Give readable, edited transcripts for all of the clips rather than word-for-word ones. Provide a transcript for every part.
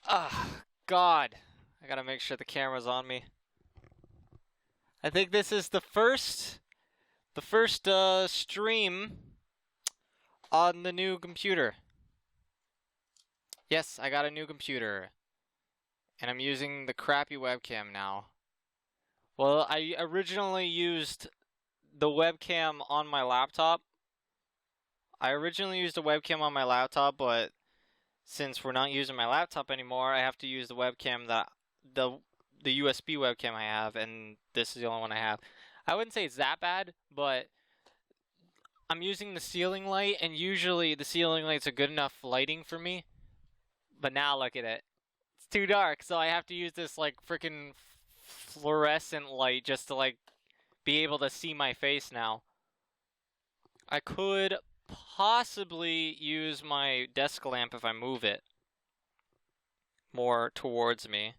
Ah, God. I gotta make sure the camera's on me. I think this is the first stream on the new computer. Yes, I got a new computer. And I'm using the crappy webcam now. Well, I originally used the webcam on my laptop. I originally used a webcam on my laptop, but since we're not using my laptop anymore, I have to use the webcam that the USB webcam I have, and this is the only one I have. I wouldn't say it's that bad, but I'm using the ceiling light, and usually the ceiling lights are good enough lighting for me. But now look at it. It's too dark, so I have to use this like freaking fluorescent light just to like be able to see my face now. I could possibly use my desk lamp if I move it more towards me.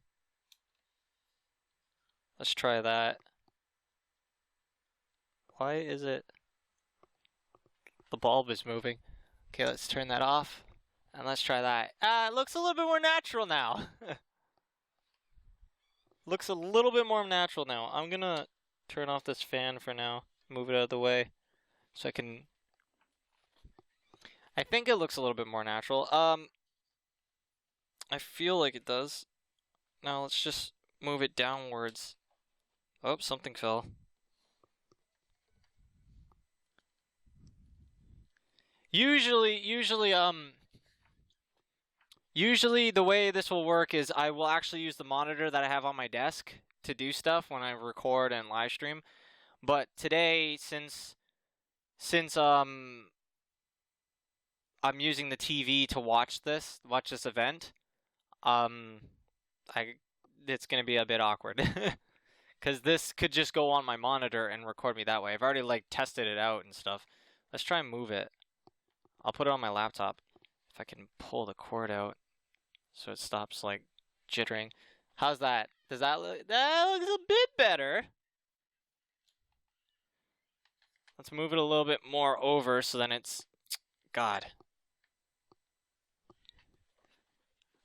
Let's try that. Why is it? The bulb is moving. Okay, let's turn that off. And let's try that. It looks a little bit more natural now. Looks a little bit more natural now. I'm gonna turn off this fan for now. Move it out of the way. So I can... I think it looks a little bit more natural. I feel like it does. Now let's just move it downwards. Oh, something fell. Usually the way this will work is I will actually use the monitor that I have on my desk to do stuff when I record and live stream. But today, since I'm using the TV to watch this event, it's gonna be a bit awkward. Because this could just go on my monitor and record me that way. I've already like tested it out and stuff. Let's try and move it. I'll put it on my laptop. If I can pull the cord out so it stops like jittering. How's that? Does that look? That looks a bit better. Let's move it a little bit more over so then it's... God.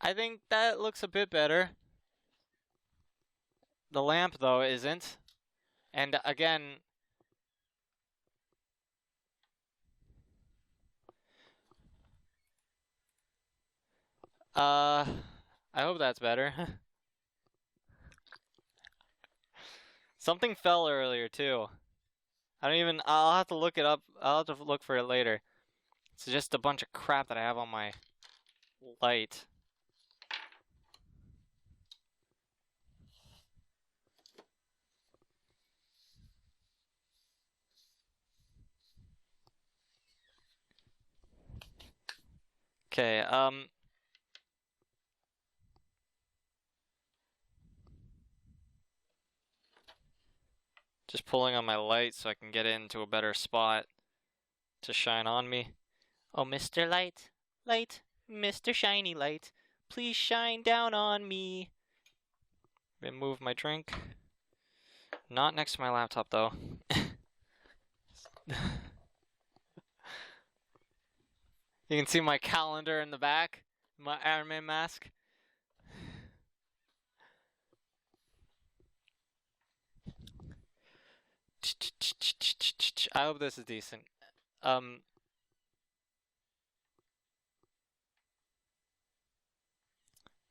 I think that looks a bit better. The lamp, though, isn't. And again... I hope that's better. Something fell earlier, too. I'll have to look it up. I'll have to look for it later. It's just a bunch of crap that I have on my light. Okay, just pulling on my light so I can get it into a better spot to shine on me. Oh, Mr. Light, Mr. Shiny Light, please shine down on me. Remove my drink. Not next to my laptop, though. You can see my calendar in the back, my Iron Man mask. I hope this is decent.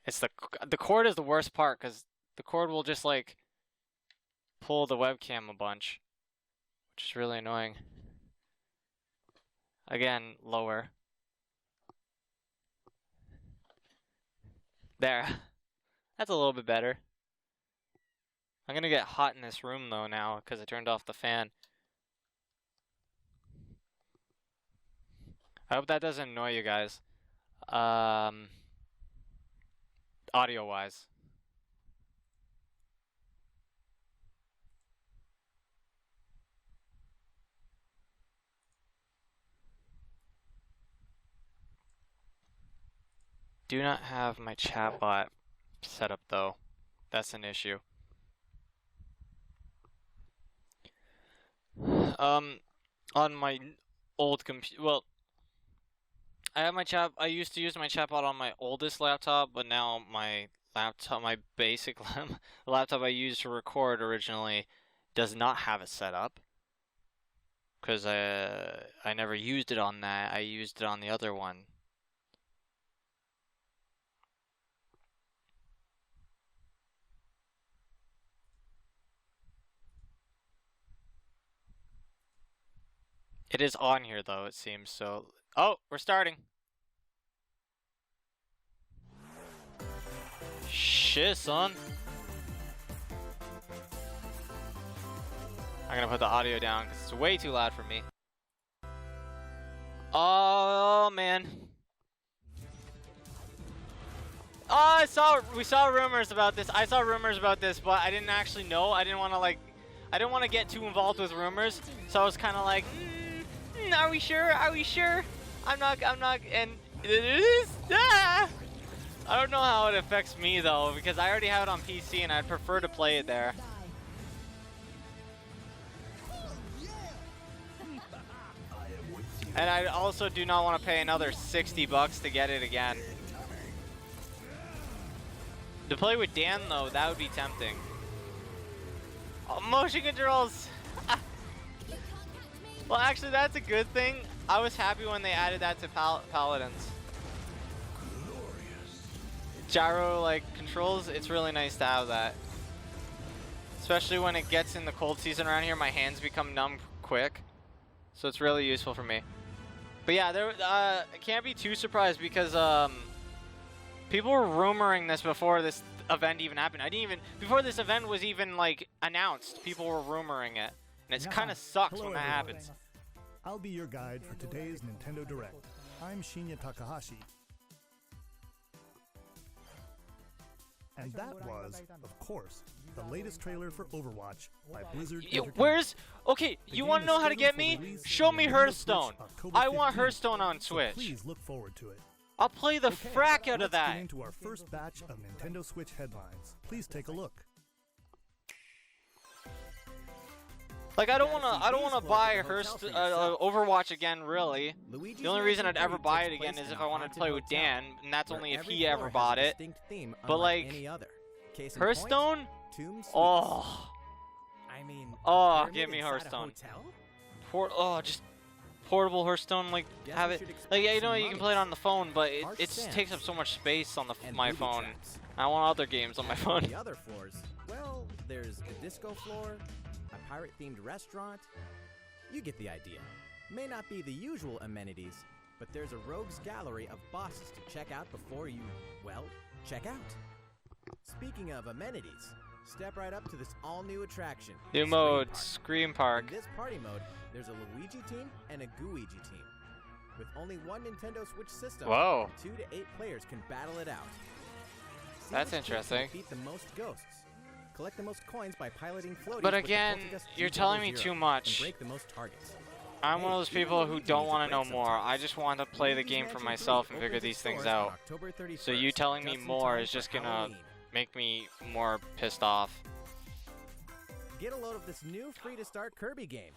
It's the cord is the worst part because the cord will just like pull the webcam a bunch, which is really annoying. Again, lower. There. That's a little bit better. I'm gonna get hot in this room though now because I turned off the fan. I hope that doesn't annoy you guys. Audio wise. Do not have my chatbot set up though. That's an issue. On my old computer, well, I have my chat. I used to use my chatbot on my oldest laptop, but now my laptop, my basic laptop I used to record originally, does not have it set up. Because I never used it on that. I used it on the other one. It is on here though, it seems. So, oh, we're starting. Shit, son. I'm gonna put the audio down because it's way too loud for me. Oh man. Oh, we saw rumors about this. I saw rumors about this, but I didn't actually know. I didn't want to get too involved with rumors. So I was kind of like, are we sure? Are we sure? I'm not, and it is. Ah! I don't know how it affects me though, because I already have it on PC and I'd prefer to play it there. And I also do not want to pay another $60 to get it again. To play with Dan though, that would be tempting. Oh, motion controls! Well, actually that's a good thing. I was happy when they added that to Paladins. Gyro like controls, it's really nice to have that. Especially when it gets in the cold season around here, my hands become numb quick. So it's really useful for me. But yeah, I can't be too surprised because people were rumoring this before this event even happened. Before this event was even like announced, people were rumoring it. And it kind of sucks when that happens. I'll be your guide for today's Nintendo Direct. I'm Shinya Takahashi. And that was, of course, the latest trailer for Overwatch by Blizzard. Okay, you want to know how to get me? Show me Hearthstone. I want Hearthstone on Switch. Please look forward to it. I'll play the frack out of that. Let's get into our first batch of Nintendo Switch headlines. Please take a look. Like I don't wanna buy Overwatch again, really. The only reason I'd ever buy it again is if I wanted to play with Dan, and that's only if he ever bought it. But like, Hearthstone? Oh. Oh, give me Hearthstone. Just portable Hearthstone, like have it. Like yeah, you know you can play it on the phone, but it just takes up so much space on my phone. I want other games on my phone. The other floors, well, there's a disco floor, a pirate-themed restaurant. You get the idea. May not be the usual amenities, but there's a rogues gallery of bosses to check out before you, well, check out. Speaking of amenities, step right up to this all-new attraction. New mode, Scream Park. In this party mode, there's a Luigi team and a Gooigi team. With only one Nintendo Switch system, 2 to 8 players can battle it out. That's interesting. Defeat the most ghosts. Collect the most coins by piloting floaties. But again, you're telling me too much. And break the most targets. I'm one of those people who don't want to know more. I just want to play the game for myself and figure these things out. So you telling me more is just gonna make me more pissed off. Get a load of this new free-to-start Kirby game.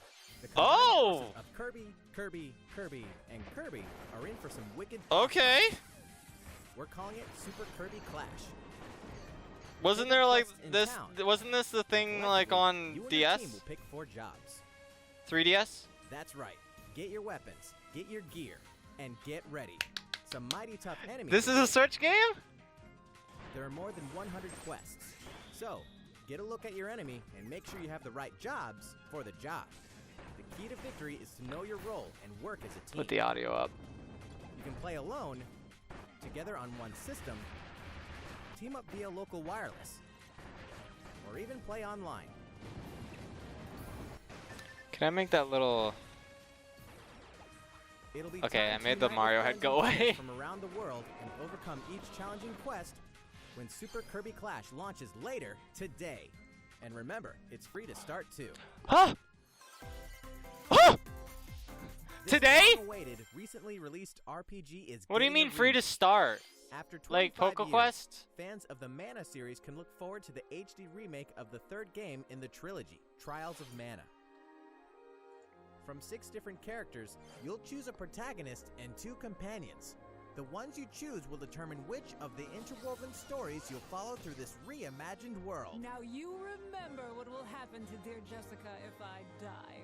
Oh! Of Kirby, and Kirby are in for some wicked. Okay. We're calling it Super Kirby Clash. Wasn't there like this? Wasn't this the thing like on DS? Will pick 4 jobs. 3DS? That's right. Get your weapons, get your gear, and get ready. Some mighty tough enemies. This is a search game? There are more than 100 quests. So, get a look at your enemy and make sure you have the right jobs for the job. The key to victory is to know your role and work as a team. Put the audio up. You can play alone, together on one system, team up via local wireless, or even play online. Can I make that little... Okay, I made the Mario head go away. From around the world and overcome each challenging quest when Super Kirby Clash launches later today. And remember, it's free to start too. Huh? Huh? Today? Awaited, recently released RPG is what do you mean free to start? After like PokeQuest? Fans of the Mana series can look forward to the HD remake of the 3rd game in the trilogy, Trials of Mana. From 6 different characters, you'll choose a protagonist and 2 companions. The ones you choose will determine which of the interwoven stories you'll follow through this reimagined world. Now you remember what will happen to dear Jessica if I die.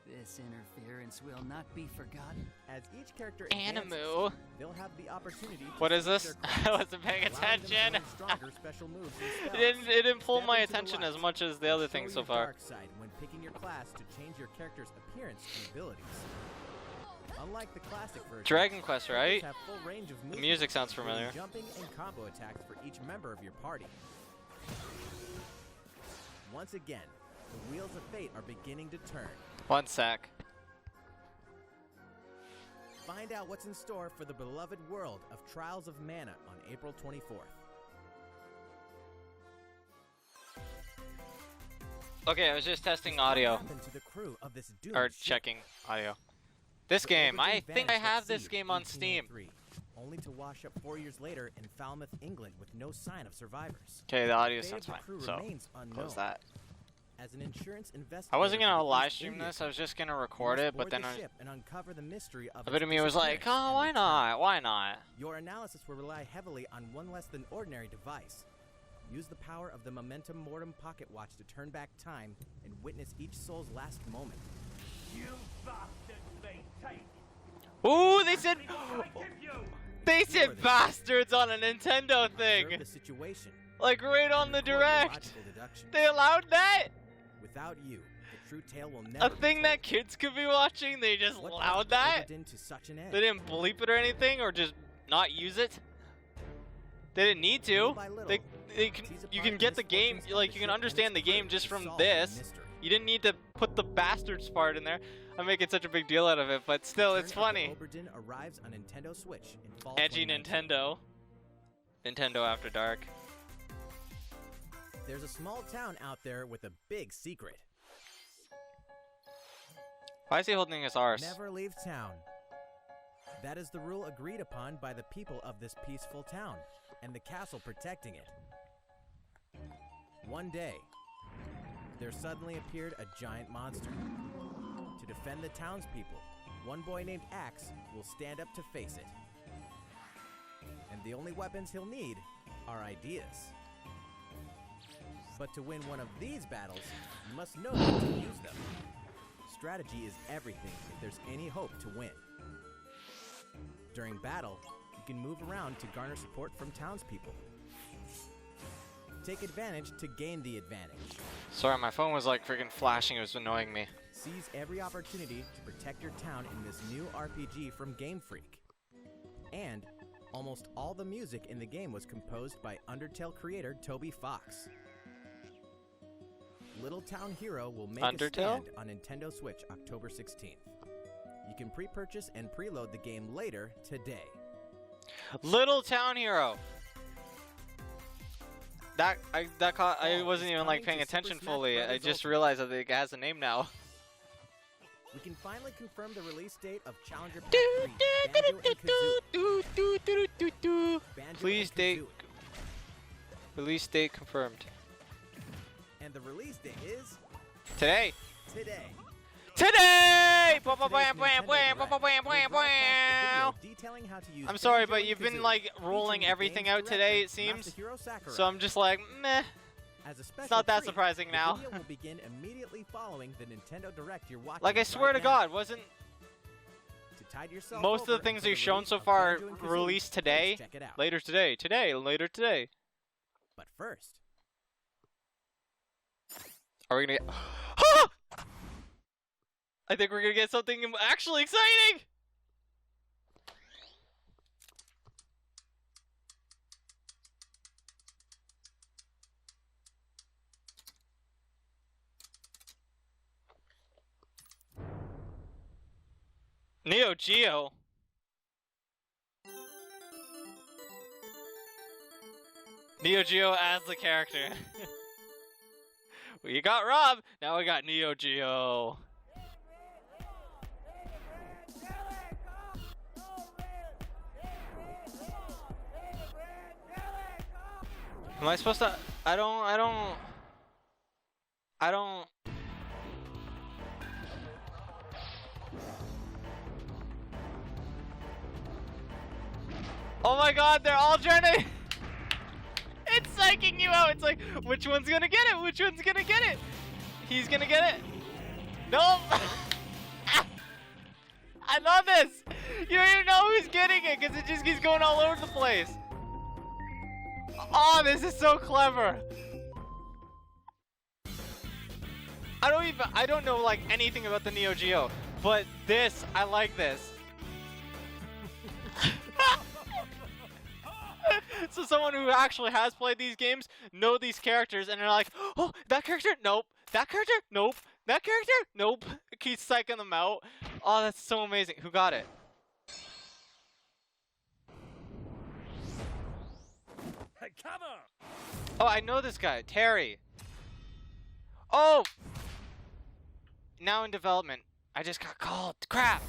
This interference will not be forgotten. As each character Animu. advances, they'll have the opportunity to What is choose this? their I class, wasn't paying allowing them to attention. learn stronger special moves and It spells. didn't pull Step my into the attention light as much as the other and things show so your far. dark side when picking your class to change your character's appearance and abilities. Unlike the classic version, Dragon Quest, right? have full range of The movement, music sounds including familiar. jumping and combo attacks for each member of your party. Once again, the wheels of fate are beginning to turn. One sec. Find out what's in store for the beloved world of Trials of Mana on April 24th. Okay, I was just testing What audio. happened to the crew of this doomed Or ship? checking audio. This The game, I Overton think I vanished at have this sea game in on Steam. 1803, only to wash up 4 years later in Falmouth, England with no sign of survivors. Okay, the audio The fate sounds of the fine. crew So, remains unknown. close that. As an insurance investigator I wasn't for gonna the live East stream India this, I was Company, just gonna you record must it, but board then the I, ship and uncover the mystery of a bit its of me was like, disappearance oh, and why return. not? Why not? Your analysis will rely heavily on one less than ordinary device. Use the power of the Momentum Mortem pocket watch to turn back time and witness each soul's last moment. You bastards may take. Ooh, they said, I give you. they More said than- bastards on a Nintendo thing. Observe the situation. Like right on the Record your direct. logical deductions. They allowed that? Without you, the true tale will never A be thing told. that kids could be watching? They just What allowed brought that? Overton to such an end? They didn't bleep it or anything, or just not use it? They didn't need to. Little by little, They can, seize you upon can get the game, misfortunes of like the you can ship and understand the its crew game just to from solve the this. mystery. You didn't need to put the bastards part in there. I'm making such a big deal out of it, but still, it's Return of the funny. Overton arrives on Nintendo Switch in fall Edgy 2019. Nintendo. Nintendo After Dark. There's a small town out there with a big secret. Why is he holding his arse? Never leave town. That is the rule agreed upon by the people of this peaceful town, and the castle protecting it. One day, there suddenly appeared a giant monster. To defend the townspeople, one boy named Axe will stand up to face it. And the only weapons he'll need are ideas. But to win one of these battles, you must know how to use them. Strategy is everything if there's any hope to win. During battle, you can move around to garner support from townspeople. Take advantage to gain the advantage. Sorry, my phone was like freaking flashing. It was annoying me. Seize every opportunity to protect your town in this new RPG from Game Freak. And almost all the music in the game was composed by Undertale creator Toby Fox. Little Town Hero will make a Undertale? stand on Nintendo Switch October 16th. You can pre-purchase and preload the game later today. Little Town Hero. I wasn't even like paying attention fully. I just realized that it has a name now. We can finally confirm the release date of Challenger Pack 3, Banjo and Kazooie. Banjo Please and date. Kazooie. Release date confirmed. And the release date is Today. today. Today! After today's Nintendo Direct, we'll broadcast a video detailing how to use I'm sorry, Banjo but and you've been Kazooie, like rolling featuring the everything game's out today, it director, seems. Masahiro Sakurai. So I'm just like, meh. As a special not that treat, surprising the now. video will begin immediately following the Nintendo Direct you're watching. Like I swear right to now. God, wasn't To tide yourself most of over the things until they've the shown release so of far Banjo and Kazooie, released please today? check it out. Later today, later today. But first, Are we gonna get? I think we're gonna get something actually exciting. Neo Geo. Neo Geo as the character. We got Rob, now we got Neo Geo. Am I supposed to? I don't. Oh my god, they're all trying to... It's psyching you out. It's like, which one's gonna get it? Which one's gonna get it? He's gonna get it. Nope. I love this. You don't even know who's getting it because it just keeps going all over the place. Oh, this is so clever. I don't know like anything about the Neo Geo, but this, I like this. So someone who actually has played these games know these characters and they're like, oh, that character? Nope. That character? Nope. That character? Nope. It keeps psyching them out. Oh, that's so amazing. Who got it? Cover! Oh, I know this guy. Terry. Oh! Now in development. I just got called. Crap!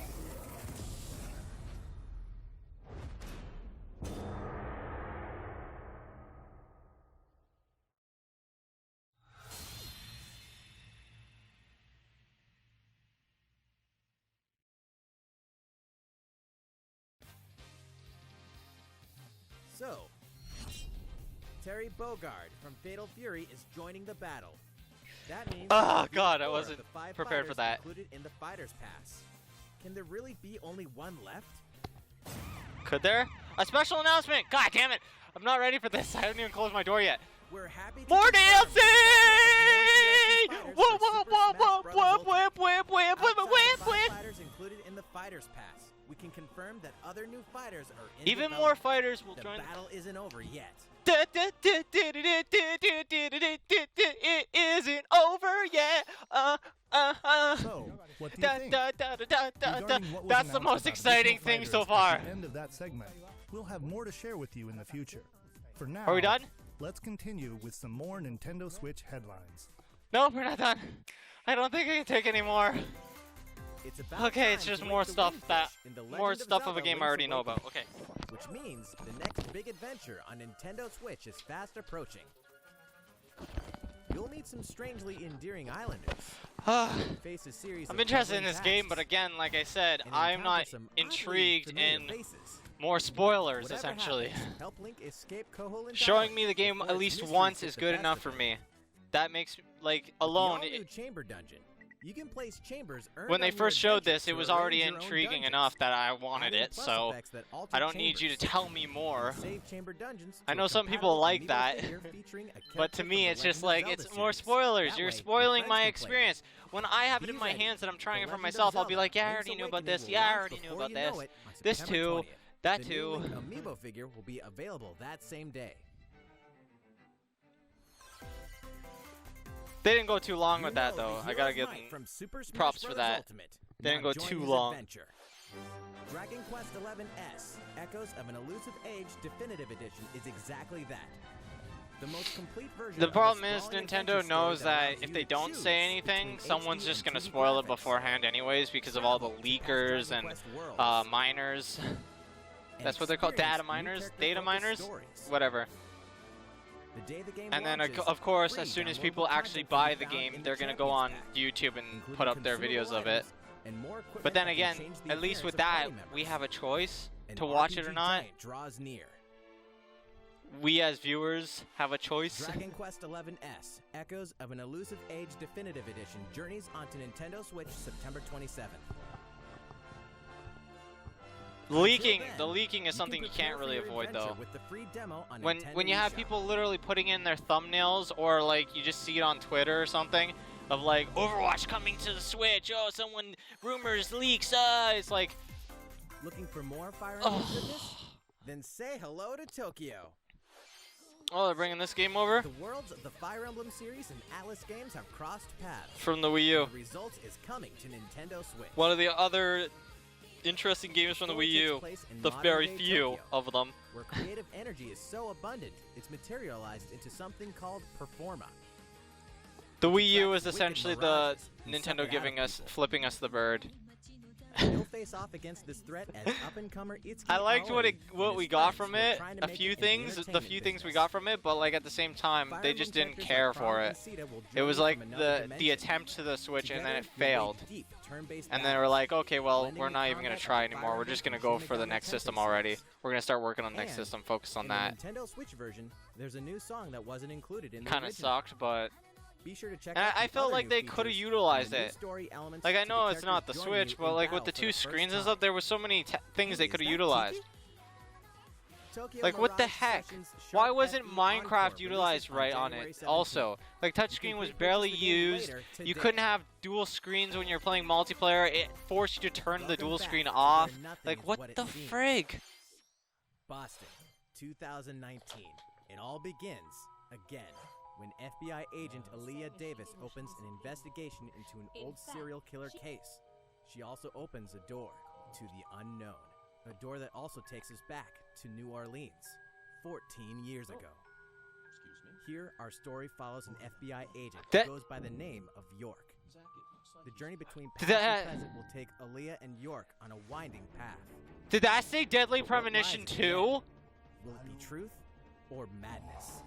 So, Terry Bogard from Fatal Fury is joining the battle. That means Oh god, I 4 of wasn't the 5 prepared for fighters that. included in the Fighter's Pass. Can there really be only one left? Could there? A special announcement! God damn it! I'm not ready for this. I haven't even closed my door yet. We're happy to More confirm DLC! the development of more DLC Whoop, for whoop, Super whoop, Smash whoop, Bros. whoop, whoop, whoop, whoop, Outside whoop, the whoop, 5 whoop. fighters included in the Fighter's Pass, we can confirm that other new fighters are in Even development. more fighters will The join. battle isn't over yet. It isn't over yet. So, what do you think? Regarding what was That's the announced most about exciting additional thing so fighters far. At the end of that segment, we'll have more to share with you in the future. For now, Are we done? let's continue with some more Nintendo Switch headlines. Nope, we're not done. I don't think I can take any more. It's about Okay, it's time just to more wake the stuff Windfish that in The more Legend stuff of a Zelda game I Link's already know Awakening, about. Okay. which means the next big adventure on Nintendo Switch is fast approaching. You'll meet some strangely endearing islanders. Face a series I'm of interested in puzzling this game, but tasks, again, like I said, and I'm encounter not some oddly intrigued familiar in faces. more spoilers, Whatever essentially. happens, help Link escape Koholint Showing Island me the game before at its least mysteries once get is the good best enough of for it. me. That makes, like, The alone, all-new chamber dungeon. You can place chambers earned when they on your first showed adventures this, it to was arrange already your own intriguing dungeons, enough that I wanted adding it, plus so effects that alter I don't need you to chambers. tell me more. Save chamber dungeons I to know a some people compatible like amiibo that, figure featuring a but character to from me the it's just Legend like, of it's Zelda more series. spoilers. That You're way, your spoiling friends my can play it. experience. When I have it Be in my ready. hands and I'm trying The it for Legend of myself, I'll be Zelda like, yeah, I Link's already knew about Awakening this. will Yeah, I launch already knew before about you know this. it on This September too. 20th. That The new too. Link amiibo figure will be available that same day. They didn't go too long You with that, know though. the I gotta hero's give might them from Super Smash props for Bros. that. Ultimate. They didn't Now go join too his long. adventure. Dragon Quest XI-S, Echoes of an Elusive Age Definitive Edition is exactly that. The most complete version The of problem is sprawling Nintendo adventure story knows that allows if you they to don't choose say anything, between someone's HD just and gonna 2D spoil it graphics. beforehand anyways because of all the Travel to past leakers Dragon and Quest worlds miners. and That's what they're called, data experience new miners, character-focused data miners, stories. whatever. The day the game And then, launches, of course, free as soon as downloadable people actually content can buy be the found game, in the they're gonna go on Champions Pack, YouTube and including put up their videos consumable of it. items and more equipment But then that can again, change the at least with appearance that, of party we members. have a choice An to watch it RPG or not. giant draws near. We as viewers have a choice. Dragon Quest XI-S, Echoes of an Elusive Age Definitive Edition, journeys onto Nintendo Switch September 27th. Leaking, Until then, the leaking is you something can you can't prepare for really your avoid adventure though. with the free demo on When Nintendo you have eShop. people literally putting in their thumbnails or like you just see it on Twitter or something of like Overwatch coming to the Switch, oh someone rumors leaks, it's like Looking for more Fire Emblem goodness? Then say hello to Tokyo. oh they're bringing this game over The worlds of the Fire Emblem series and Atlas games have crossed paths. from the Wii U. The result is coming to Nintendo Switch. One of the other interesting games from the Story Wii takes U, place in the very modern-day few Tokyo, of them. where creative energy is so abundant, it's materialized into something called Performa. The Wii U is Wicked essentially the mirages and Nintendo suck it out giving of us, people. flipping us the bird. You'll face off against this threat as up-and-comer Itsuki I liked what Aoi and we his got friends from who are it. trying to A make few it in the things, the entertainment few things we business. got from it, but like at the same time, they Fireman just didn't characters care like for Carl it. and Sita will It join was you like from another the dimension. attempt to the switch and then Together, it you'll failed. wage deep, turn-based And then we're battles. like, okay, well, Blending we're the not even gonna combat try of the anymore. We're Fire just gonna Emblem go for the Shin next Megami system Tensei already. series. We're gonna start working on the next And system, focus on in that. the Nintendo Switch version, there's a new song that wasn't included in the Kind of original. sucked, but Be sure to check and out I the felt other like new they could have features utilized and the new it. story elements Like I to the know it's not the characters joining Switch, you but in like with battle the for two first screens and time. stuff, there was so many things Hey, they could have is that utilized. Tiki? Tokyo Like what the Mirage heck? Sessions Why Sharp wasn't FE Encore Minecraft releases utilized on right on January it? 17th. Also, like You touchscreen can was pre-purchase barely the game used. later You today. couldn't have dual screens when you're playing multiplayer. It forced you to turn the Welcome dual back screen to off. where nothing Like is what what it the seems. frig? Boston, 2019. It all begins again when FBI agent Aaliyah Davis opens an investigation into an old serial killer case. She also opens a door to the unknown, a door that also takes us back to New Orleans, 14 years ago. Here, our story follows an FBI agent That- who goes by the name of York. The journey between Did past that- and present will take Aaliyah and York on a winding path. Did that say Deadly But what Premonition lies 2? ahead? Will it be truth or madness?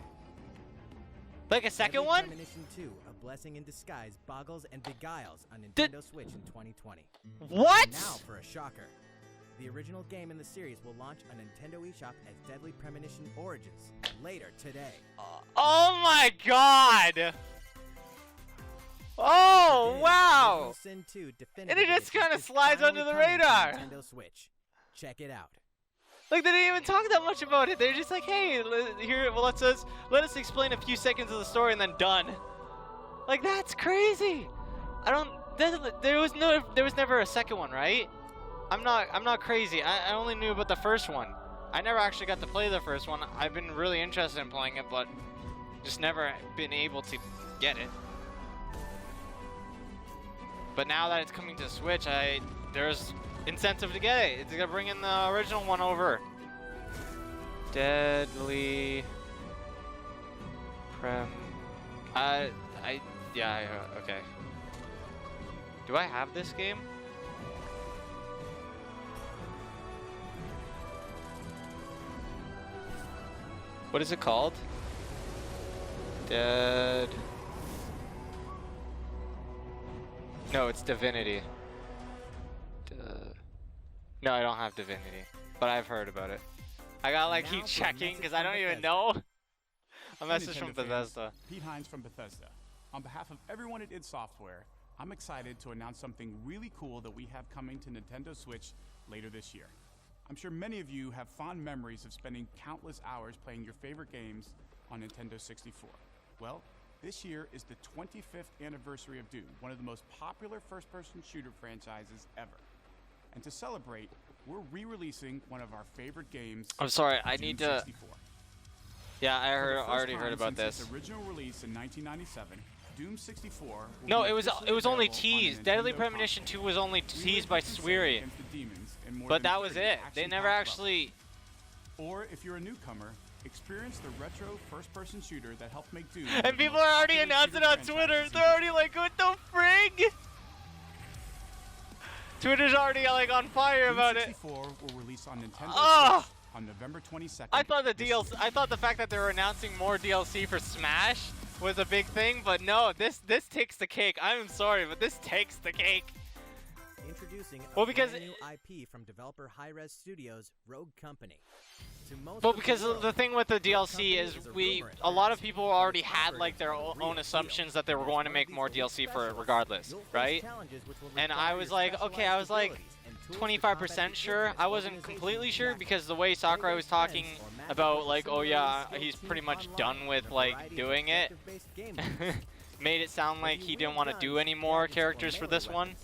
Like a second Deadly one? Premonition 2, A Blessing in Disguise, boggles and beguiles on Did- Nintendo Switch in 2020. What? And now for a shocker. The original game in the series will launch on Nintendo eShop as Deadly Premonition Origins later today. Oh my god! Oh Today, wow! Original Sin 2 Definitive And it just Edition kinda is slides finally under the coming to radar. Nintendo Switch. Check it out. Like they didn't even talk that much about it. They're just like, hey, here, well, let us explain a few seconds of the story and then done. Like that's crazy. I don't. There was never a second one, right? I'm not crazy. I only knew about the first one. I never actually got to play the first one. I've been really interested in playing it, but just never been able to get it. But now that it's coming to Switch, there's incentive to get it. It's gonna bring in the original one over. Deadly okay. Do I have this game? What is it called? No, it's Divinity. No, I don't have Divinity, but I've heard about it. I gotta like Now keep for a checking message because I from don't even Bethesda. know. A Hi, message from Nintendo fans. Bethesda. Pete Hines from Bethesda. On behalf of everyone at id Software, I'm excited to announce something really cool that we have coming to Nintendo Switch later this year. I'm sure many of you have fond memories of spending countless hours playing your favorite games on Nintendo 64. Well, this year is the 25th anniversary of Doom, one of the most popular first-person shooter franchises ever. And to celebrate, we're re-releasing one of our favorite games. I'm sorry, I Doom need to. 64. Yeah, I For the first already heard time about since this. its original release in 1997, Doom 64. will No, be it was officially only available on the teased. Deadly Nintendo Premonition console. 2 was only We teased live by to say Sweary, against the demons in more but than that was 30 it. They action-packed never levels. actually. Or if you're a newcomer, experience the retro first-person shooter that helped make Doom. one And of the people most are already popular announcing shooter on Twitter. franchises They're in already like, what the frig? Twitter's already like on fire Doom about it. 64 will release on Nintendo Ugh. Switch on November 22nd. I thought the this DLC. year. I thought the fact that they were announcing more DLC for Smash was a big thing, but no, this takes the cake. I'm sorry, but this takes the cake. Introducing a Well, because- brand new IP from developer Hi-Res Studios, Rogue Company. To most Well, of because world, the thing with the Rogue DLC Company is a we rumor at a lot of best, people but already its had like their operators are own real assumptions deal. that they were Each going one to of make these more will be DLC for it special. regardless, You'll face right? challenges which will And require I was your like, okay, I was like specialized abilities and tools 25% for combat sure. fitness, I wasn't organization, completely sure tactics. because the way Sakurai was talking about like, oh yeah, he's pretty much done with like doing it, made it sound like he didn't want to do any more characters for this one.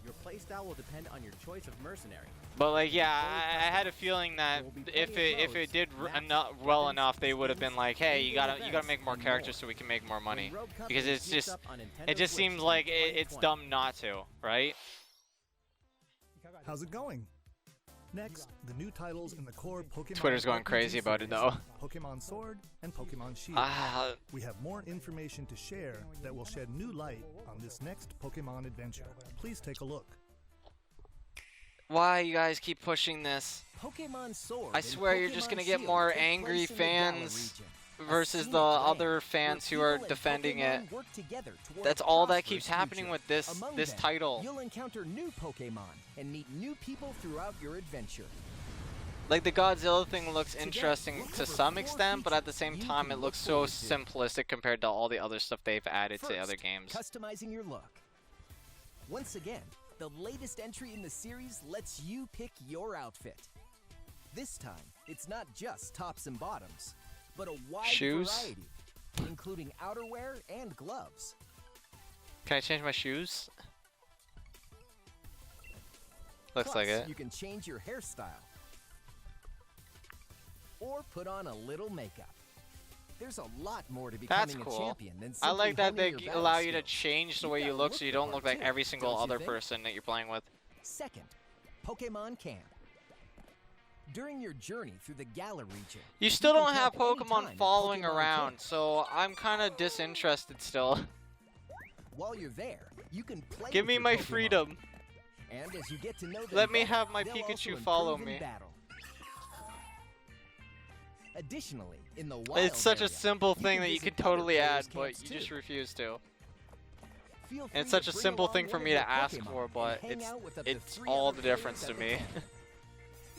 Your playstyle will depend on your choice of mercenary. But like, yeah, I had a feeling that if it did well enough, they would have been like, hey, you gotta make more characters so we can make more money, because it's just it just seems like it's dumb not to, right? How's it going? Next, the new titles in the core Pokemon. Twitter's going RPG crazy about it, series, though. Pokemon Sword and Pokemon Shield. Ah, We have more information to share that will shed new light on this next Pokemon adventure. Please take a look. Why you guys keep pushing this? Pokemon Sword I and swear you're just Pokemon gonna get Shield more take angry place in the Galar fans region, a versus scenic the land other fans where who are people and defending it. Pokemon work together toward That's a all that prosperous keeps happening future. with this Among this them, title. You'll encounter new Pokemon and meet new people throughout your adventure. Like the Godzilla thing looks Today, interesting we'll to cover some 4 extent, but at the features same you time can it look looks so forward to. simplistic compared to all the other stuff they've added to other First, games. customizing your look. Once again, the latest entry in the series lets you pick your outfit. This time, it's not just tops and bottoms, but a wide Shoes? variety, including outerwear and gloves. Can I change my shoes? Looks Plus, like it. you can change your hairstyle or put on a little makeup. There's a lot more to That's becoming a cool. champion than I simply like that honing they your battle allow you to skills. change the You way you gotta look so you the don't look part like too, every single don't you other think? person that you're playing with. Second, Pokemon Camp. During your journey through the Galar region, You still can don't have camp Pokemon anytime at following Pokemon around, Camp. so I'm kind of disinterested still. While you're there, you can play Give with me your my Pokemon. freedom. And as you get to know them Let me better, have my they'll Pikachu also follow improve in me. battle. Additionally, in the wild It's such a area, simple you thing can that you visit can other totally players' add, but camps you too. just refuse to. Feel And free it's such to a bring simple along thing one for of me your to ask Pokemon for, and but hang out with up to it's 3 all other the difference players to at the me. camp.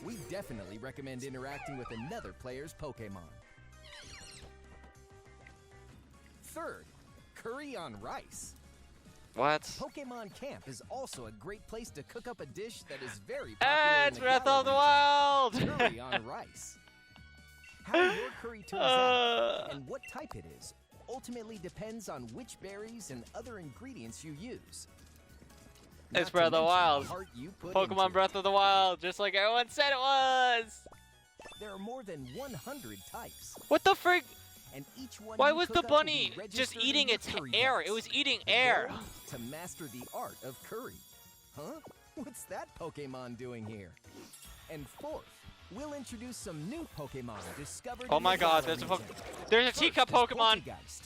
We definitely recommend interacting with another player's Pokemon. Third, curry on rice. What? Pokemon Camp is also a great place to cook up a dish that is very popular in It's the Breath Galar of the region. Wild! Curry on rice. How your curry turns out and what type it is ultimately depends on which berries and other ingredients you use. Not It's to Breath of the mention Wild. heart you put into Pokemon it. Breath of the Wild, just like everyone said it was! There are more than 100 types, What the frick? and each one Why you was cook the up will be bunny just registered in eating your its curry air? box. It was eating The air. goal? To master the art of curry. Huh? What's that Pokemon doing here? And fourth, we'll introduce some new Pokemon discovered Oh in my the god, Galar region. there's a First teacup is Pokemon! Poltergeist.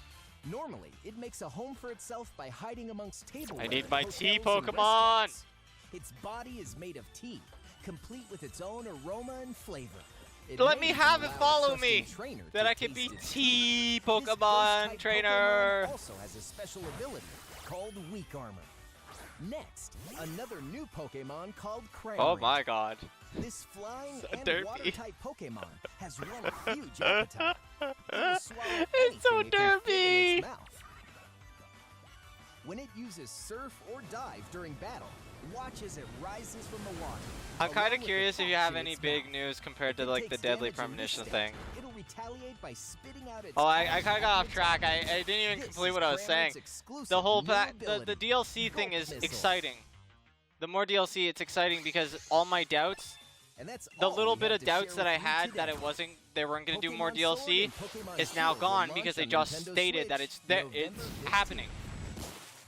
Normally, it makes a home for itself by hiding amongst tableware. I need at my hotels tea and Pokemon! restaurants. Its body is made of tea, complete with its own aroma and flavor. It Let may me even have it allow a follow trusted me, trainer that to I can be taste its Tea This ghost-type Pokemon trainer! Pokemon also has a special ability called Weak Armor. Next, another new Pokemon called Cranberry. Oh my god. This flying So and derpy. water-type Pokemon has one huge appetite. It will swallow It's so anything it can fit in derpy. its mouth. When it uses surf or dive during battle, watch as it rises from the water. I'm kind along of with curious the if you catch have in any its big mouth. news compared If to it like the takes deadly damage in premonition this thing. stage, it'll retaliate by spitting out its Oh, I catch kind of got on off its track. own. I didn't even This complete is what I was Cramorant's saying. exclusive The whole new the ability, DLC thing Gulp is Missile. exciting. The more DLC, it's exciting because all my doubts, And that's the all little we bit have of to share doubts that I with you had that today. they weren't going to do more Pokemon Sword DLC, and Pokemon is now Shield will gone launch because they on just Nintendo stated that Switch it's there, November it's 15th. happening.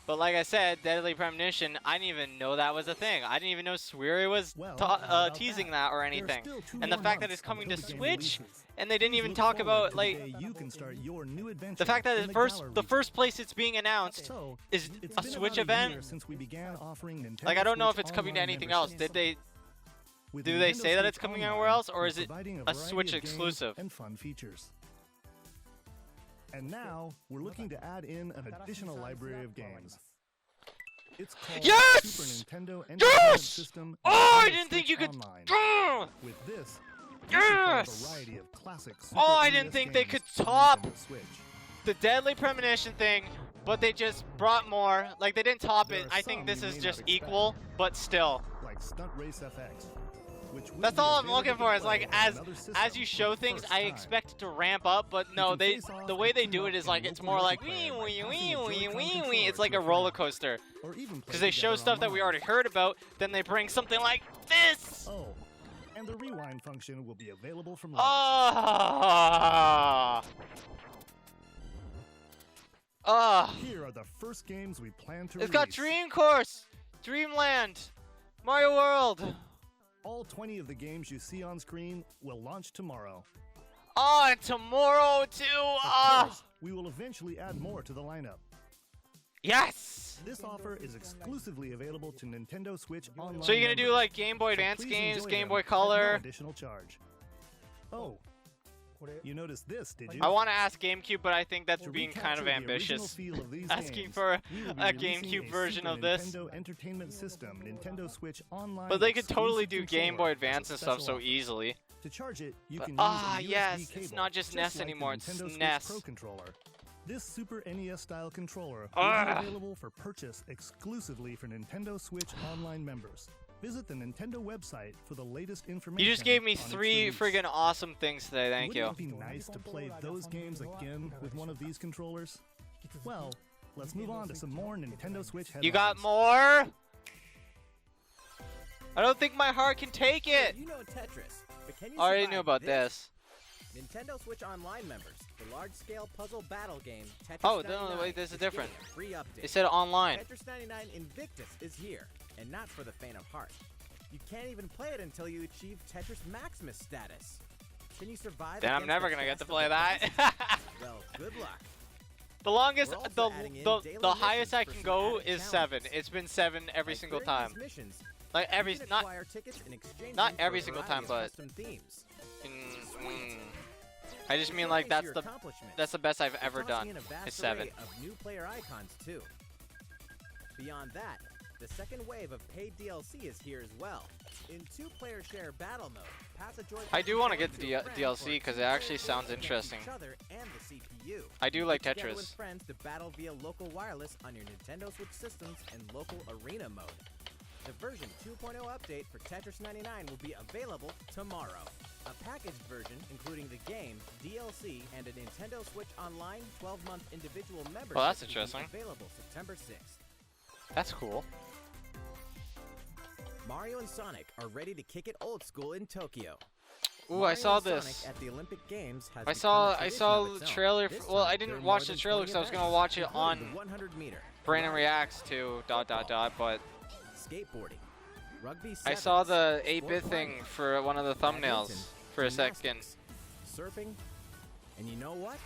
But like I said, Deadly Premonition, I didn't even know that was a thing. I didn't even know Sweary was Well, how about teasing that? that or There are anything. still 2 And the more fact that months it's coming to until the game Switch, releases. and they didn't Please even look talk forward about to the like day you can start your new adventure the fact that in the Galar region. first place it's being announced So, is it's a been Switch about a year event. since we began offering Nintendo Like I don't know if Switch it's coming to online anything else. memberships. Did they? With Do they Nintendo say that it's Switch coming Online, anywhere else, or we're is it providing a variety Switch of games exclusive? and fun features. And now we're looking to add in an additional library of games. It's called Yes! Super Nintendo Entertainment Yes! System. Oh, Nintendo I didn't think Switch you could. Online. Ugh! With this, you can play a Yes! variety of classic Super Oh, I NES didn't think they games could for top Nintendo Switch. The Deadly Premonition thing, but they just brought more. Like they didn't top There it. are I think some this you is may just not expect. equal, but still. Like Stunt Race FX. Which will That's be all I'm available looking to for. Is play like on as another system as you for show the things, first I time. expect it to ramp up, but no, can they face off the way and they team do up it is in like a it's local more like multiplayer wee by wee passing wee the wee Joy-Con wee wee. controller It's like to a a roller friend. coaster. Or even play Because they show together stuff that we online. already heard about, then they bring something like this. Oh, and the rewind function will be available from launch. Ah. Ah. Here are the first games we plan to It's release. got Dream Course, Dreamland, Mario World. All 20 of the games you see on screen will launch tomorrow. Oh, and tomorrow too. Of Ah. course, we will eventually add more to the lineup. Yes! This offer is exclusively available to Nintendo Switch Online. So you're gonna do members, like Game Boy so Advance please games, enjoy Game them Boy at no Color. additional charge. Oh, you noticed this, did you? I want to ask GameCube, but I think that's To being kind of recapture the original ambitious. feel of these Asking games, for we will be a releasing GameCube a version Super of this. Nintendo Entertainment System, Nintendo Switch Online. But they could totally do exclusive Game Boy controller Advance as a and stuff special so offer. easily. To charge it, you But- can ah, use a USB yes, cable, it's not just just NES like the anymore, it's Nintendo Switch SNES. Pro controller. This Super NES style controller Ah. will be available for purchase exclusively for Nintendo Switch Online members. Visit the Nintendo website for the latest information. You just gave me on its 3 release. friggin' awesome things today, thank you. Wouldn't it be nice to play those games again with one of these controllers? Well, let's move on to some more Nintendo Switch headlines. You got more? I don't think my heart can take it! You know Tetris, but can you I already survive knew about this. Nintendo Switch Online members, the large-scale puzzle battle game Tetris Oh, 99 no, wait, this is getting different. a free update. They said online. Tetris 99 Invictus is here, and not for the faint of heart. You can't even play it until you achieve Tetris Maximus status. Can you survive? Then I'm against never the gonna get to best of play the that. best? Well, good luck. The longest, We're also adding in daily the highest missions I for can some go added is 7. challenges. It's been 7 every Like, single during time. these missions, Like every, you can not, acquire tickets and exchange not them for every a single variety time, of but custom themes. I just To mean like showcase that's your the accomplishments, that's the best I've we're ever tossing done. in a vast Is 7. array of new player icons too. Beyond that, the second wave of paid DLC is here as well. In 2-player share battle mode, pass a joystick I do want to controller get to the a friend DLC for a because it team actually play sounds against interesting. each other and the CPU. I do like Get together with Tetris. friends to battle via local wireless on your Nintendo Switch systems and local arena mode. The version 2.0 update for Tetris 99 will be available tomorrow. A packaged version, including the game, DLC, and a Nintendo Switch Online 12-month individual membership Well, that's will be interesting. available September 6th. That's cool. Mario and Sonic are ready to kick it old school in Tokyo. Ooh, I Mario saw and Sonic this. at the Olympic Games has I become saw a tradition the of its own. trailer. This Well, time, I there didn't are watch more the than trailer 20 because I was gonna events, watch it including on the 100-meter, Brandon Reacts to ... But skateboarding, rugby I sevens, saw the sport 8-bit thing climbing, for one of the thumbnails badminton, for a second. gymnastics, surfing, and you know what?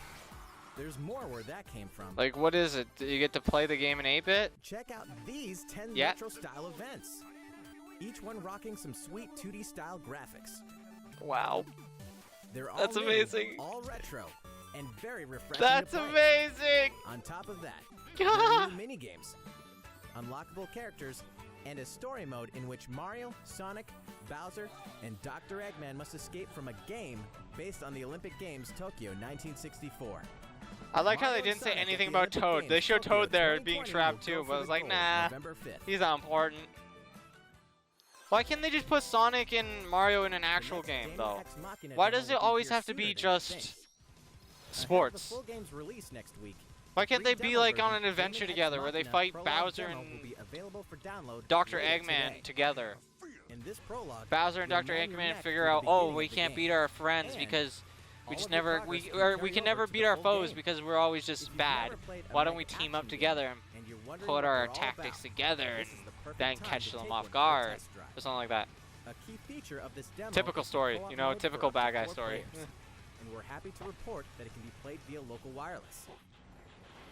There's more where that came from. Like, what is it? Do you get to play the game in 8-bit? Check out these 10 Yeah. retro-style events. Each one rocking some sweet 2D-style graphics. Wow. They're all That's new, amazing. all retro, and very refreshing That's to play. amazing! On top of that, there are new mini-games, unlockable characters, and a story mode in which Mario, Sonic, Bowser, and Dr. Eggman must escape from a game based on the Olympic Games Tokyo 1964. I like how Mario they and didn't say Sonic at anything the about Olympic Toad. Games They showed Tokyo Toad there being 2020 trapped will go too, but for I was the like, gold nah, November 5th. he's not important. Why can't they just put Sonic and Mario in an actual The next game, Daniel though? X Machina Why demo does it will always feature have to be sooner than you just think. Ahead of the sports? full game's release next week, Why can't free they be demo like on version, an adventure Daniel X together where they Machina fight prologue Bowser demo and will be available for download Dr. later Eggman today. together? In this prologue, Bowser and you'll Dr. man your Eggman mech figure through out, the oh, beginning we of the can't game. beat our friends And because we all just of your never progress we will or we carry can over never to beat the our full foes game. because we're always If just you've bad. never played a Why don't mech we team action up game together and and you're wondering put what our they're all tactics about, together this and is the perfect then time catch to them take off one for a guard test drive. or something like that? A key feature of this demo Typical is the story, co-op you know, mode typical for up to bad guy 4 story. players. And we're happy to report that it can be played via local wireless.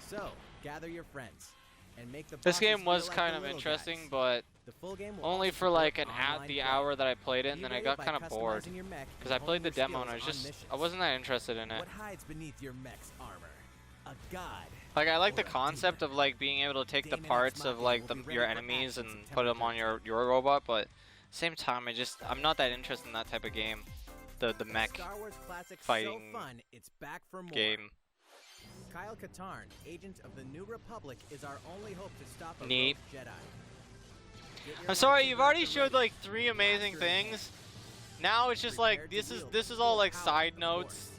So, gather your friends and make the This bosses game feel was like kind the of little interesting, guys. but The full game will only also for like support the online play. hour that I played it, and Be then I ready got by kind of bored customizing your mech because and I played the honing your demo and I was skills on just I missions. wasn't that interested in it. What hides beneath your mech's armor? A god. Like I like or the a concept demon. of like being able to take the Damon X parts of Machina like will the, be ready your for enemies and action put September them on your robot, but same time I'm not that interested in that type of game. The mech Star Wars classic fighting so fun, it's back for more. game. Kyle Katarn, agent of the New Republic, is our only hope to stop a Neat. rogue Jedi. Get your I'm sorry, lightsaber you've already at the showed ready. like 3 amazing Blaster in hand. things. Now it's just like Prepare to wield this the is all full like power side of the notes. Force.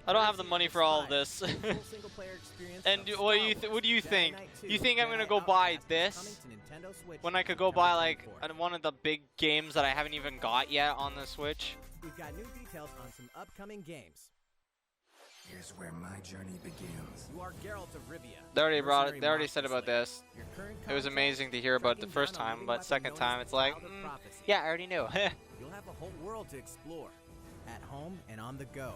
I don't have the Courtesy money of for all of Spy, this. the full single-player experience And of do, Star what Wars do you Jedi think? Knight 2 You think I'm Jedi gonna go buy Outcast is this coming to Nintendo Switch when I could go September buy like 24th. one of the big games that I haven't even got yet on the Switch? We've got new details on some upcoming games. Here's where my journey begins. You are Geralt of Rivia. They already mercenary they already monster said about slayer. this. Your current It was contact, amazing to hear about it the tracking first down a time, living but weapon second known as time the it's like, Child of Prophecy. yeah, I already knew. You'll have a whole world to explore, at home and on the go.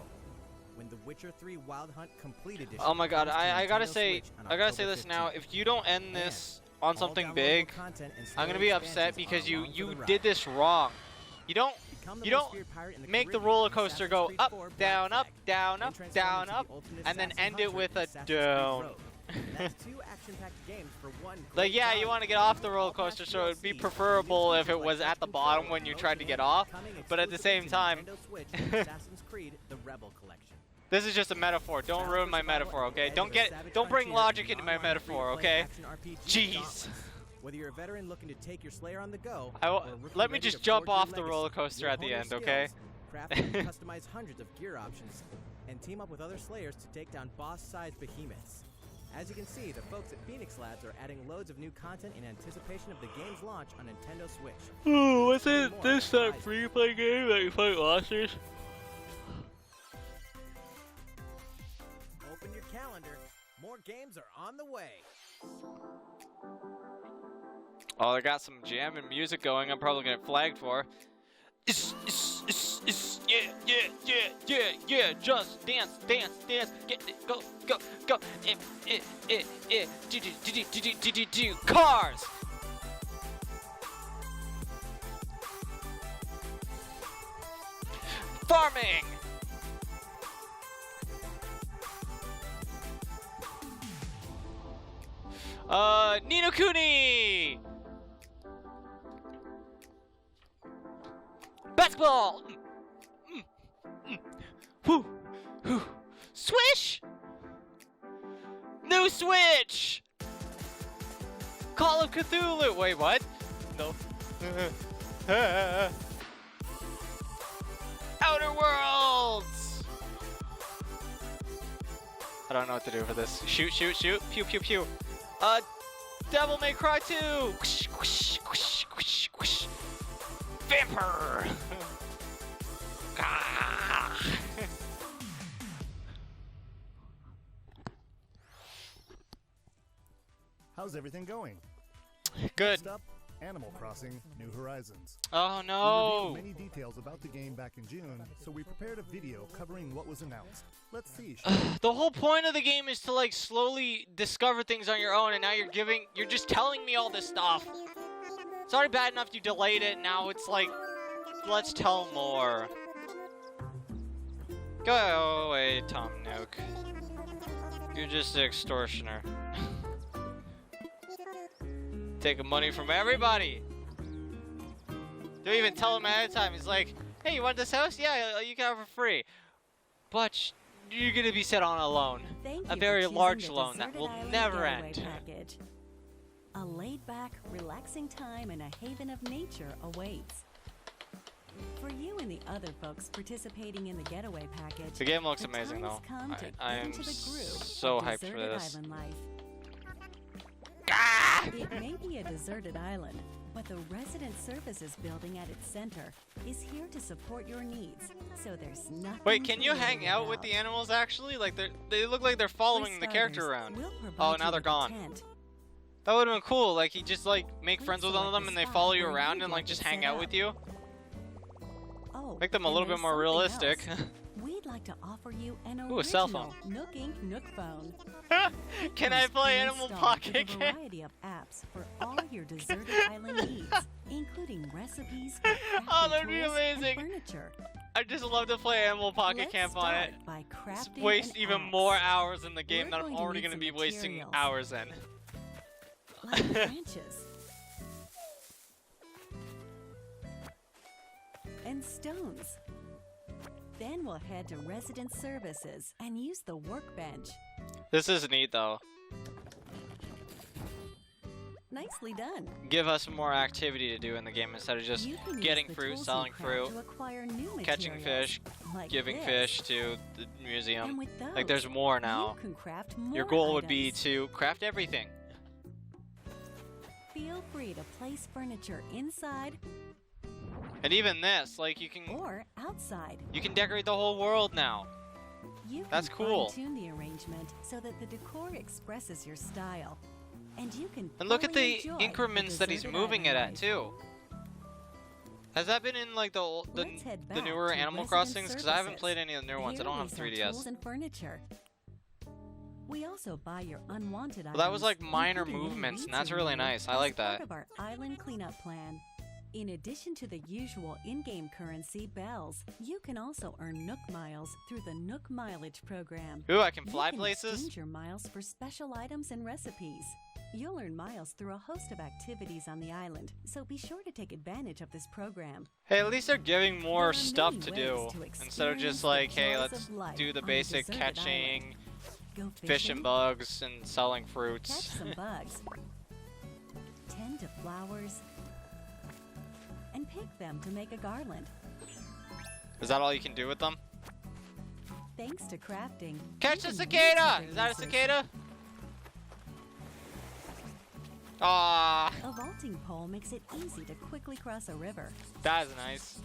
when The Witcher 3 Wild Hunt Complete Edition. Oh my god, comes to I gotta Nintendo say, Switch on I gotta say October this now. 15th. If you don't end this on All something downloadable big, content and I'm gonna story be upset expansions because are you along for the ride. did this wrong. You don't Become the you most don't feared pirate in the make the Caribbean roller in coaster Assassin's go Creed up, 4 Black down, up, Flag, down, then up, transform down, into up, the ultimate and then assassin end it hunter with in a Assassin's Creed down. Rogue. That's 2 action-packed games for one Like, great yeah, value. you want to get off the roller All past coaster, so it'd be DLC, preferable new if it features was like at the Touch bottom Control when you and tried to Motion get Hand off, coming but at the exclusively same to time, Nintendo Switch and Assassin's Creed: The Rebel Collection. this is just a metaphor. Don't ruin my metaphor, okay? Don't bring logic into my metaphor, okay? Jeez. Whether you're a veteran looking to take your Slayer on the go, Let me just jump off the roller coaster at the end, okay? Craft and customize hundreds of gear options, and team up with other Slayers to take down boss-sized behemoths. As you can see, the folks at Phoenix Labs are adding loads of new content in anticipation of the game's launch on Nintendo Switch. Ooh, wasn't this that free-to-play game that you fight monsters? Open your calendar. More games are on the way. Oh, they got some jam and music going. I'm probably gonna get flagged for. Yeah. Just dance. Get it, go. Cars. Farming. Ni no Kuni. Basketball! Whoo! Swish! New Switch! Call of Cthulhu! Wait, what? No. Outer Worlds! I don't know what to do for this. Shoot. Pew. Devil May Cry 2! Vampire! How's everything going? Good. Next up, Animal Crossing: New Horizons. Oh We no! revealed many details about the game back in June, so we prepared a video covering what was announced. Let's see. The whole point of the game is to like slowly discover things on your own, and now you're just telling me all this stuff. It's already bad enough you delayed it, now it's like, let's tell more. Go away, Tom Nook. You're just an extortioner. Taking money from everybody. Don't even tell him ahead of time. He's like, hey, you want this house? Yeah, you can have it for free. But you're gonna be set on a loan. A very large loan that will never end. Package. A laid-back, relaxing time and a haven of nature awaits. For you and the other folks participating in the getaway package, The game looks the amazing time though. has come to I get am into the groove so of hyped for deserted this. island life. Ah! It may be a deserted island, but the resident services building at its center is here to support your needs. So there's nothing. Wait, can to you worry hang out with about. the animals actually? Like they look like they're following For the character starters, around. we'll Oh, provide now you they're with a gone. tent. That would have been cool. Like, you just like make Please friends with one of select them the and they spot follow you where around you'd and like like to just set hang out up. with you. Oh, Make them a and little bit there's more something realistic. else. We'd like to offer you an Ooh, a cell original Nook Inc. Nook phone. Can I Comes play Animal pre-installed Pocket with a game? variety of apps for all your deserted island needs, including recipes, Oh, crafting that'd be tools, amazing. and furniture. I just love to play Animal Pocket Let's Camp on it. start by crafting Waste an even axe. more hours in the game We're that I'm going to already need going to some be wasting materials. hours in. Like branches and stones. Then we'll head to resident services and use the workbench. This is neat though. Nicely done. Give us more activity to do in the game instead of just You can use getting the fruit, tools you selling craft fruit, to acquire new catching materials, fish, like giving this. fish to the museum. And with those, Like there's more now. You can craft more Your goal would be items. to craft everything. Feel free to place furniture inside And even this, like you can or outside. decorate the whole world now. You That's can cool. fine-tune the arrangement so that the decor expresses your style. And you can And look at fully the enjoy increments that he's deserted moving it island at life. too. Has that been in like the Let's head the back newer to Animal Resident Crossings? Because I haven't Services. played any of the newer ones. I Here don't we have sell 3DS. tools and furniture. We also buy your unwanted Well, that was items, like minor including any movements, and weeds that's you really remove nice. I as like part that. of our island cleanup plan. In addition to the usual in-game currency, bells, you can also earn Nook miles through the Nook Mileage program. Ooh, I can You fly can places. exchange your miles for special items and recipes. You'll earn miles through a host of activities on the island, so be sure to take advantage of this program. Hey, at least they're giving There more are stuff many to ways do to instead of experience just the like, hey, joys let's of life do the on a basic deserted catching, island. Go fishing bugs, and selling catch fruits. some bugs, tend to flowers, and pick them to make a garland. Is that all you can do with them? Thanks to crafting, Catch you the can cicada! use Is that a other cicada? Ah, uses. A vaulting pole makes it easy to quickly cross a river. that is nice.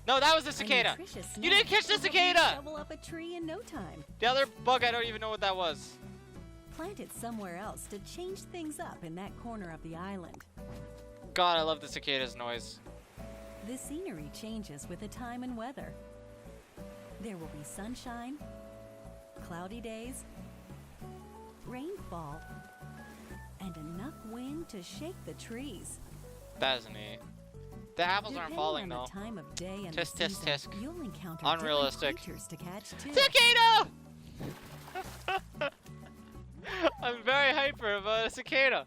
No, that was the A cicada. nutritious You didn't snack catch the will help you cicada! Shovel up a tree in no time. The other bug, I don't even know what that was. Plant it somewhere else to change things up in that corner of the island. God, I love the cicada's noise. The scenery changes with the time and weather. There will be sunshine, cloudy days, rainfall, and enough wind to shake the trees. That is neat. The apples aren't Depending falling on though. the time of day and Tisk, the tisk, season, tisk. you'll encounter Unrealistic. different creatures to catch too. Cicada! I'm very hyper about a cicada.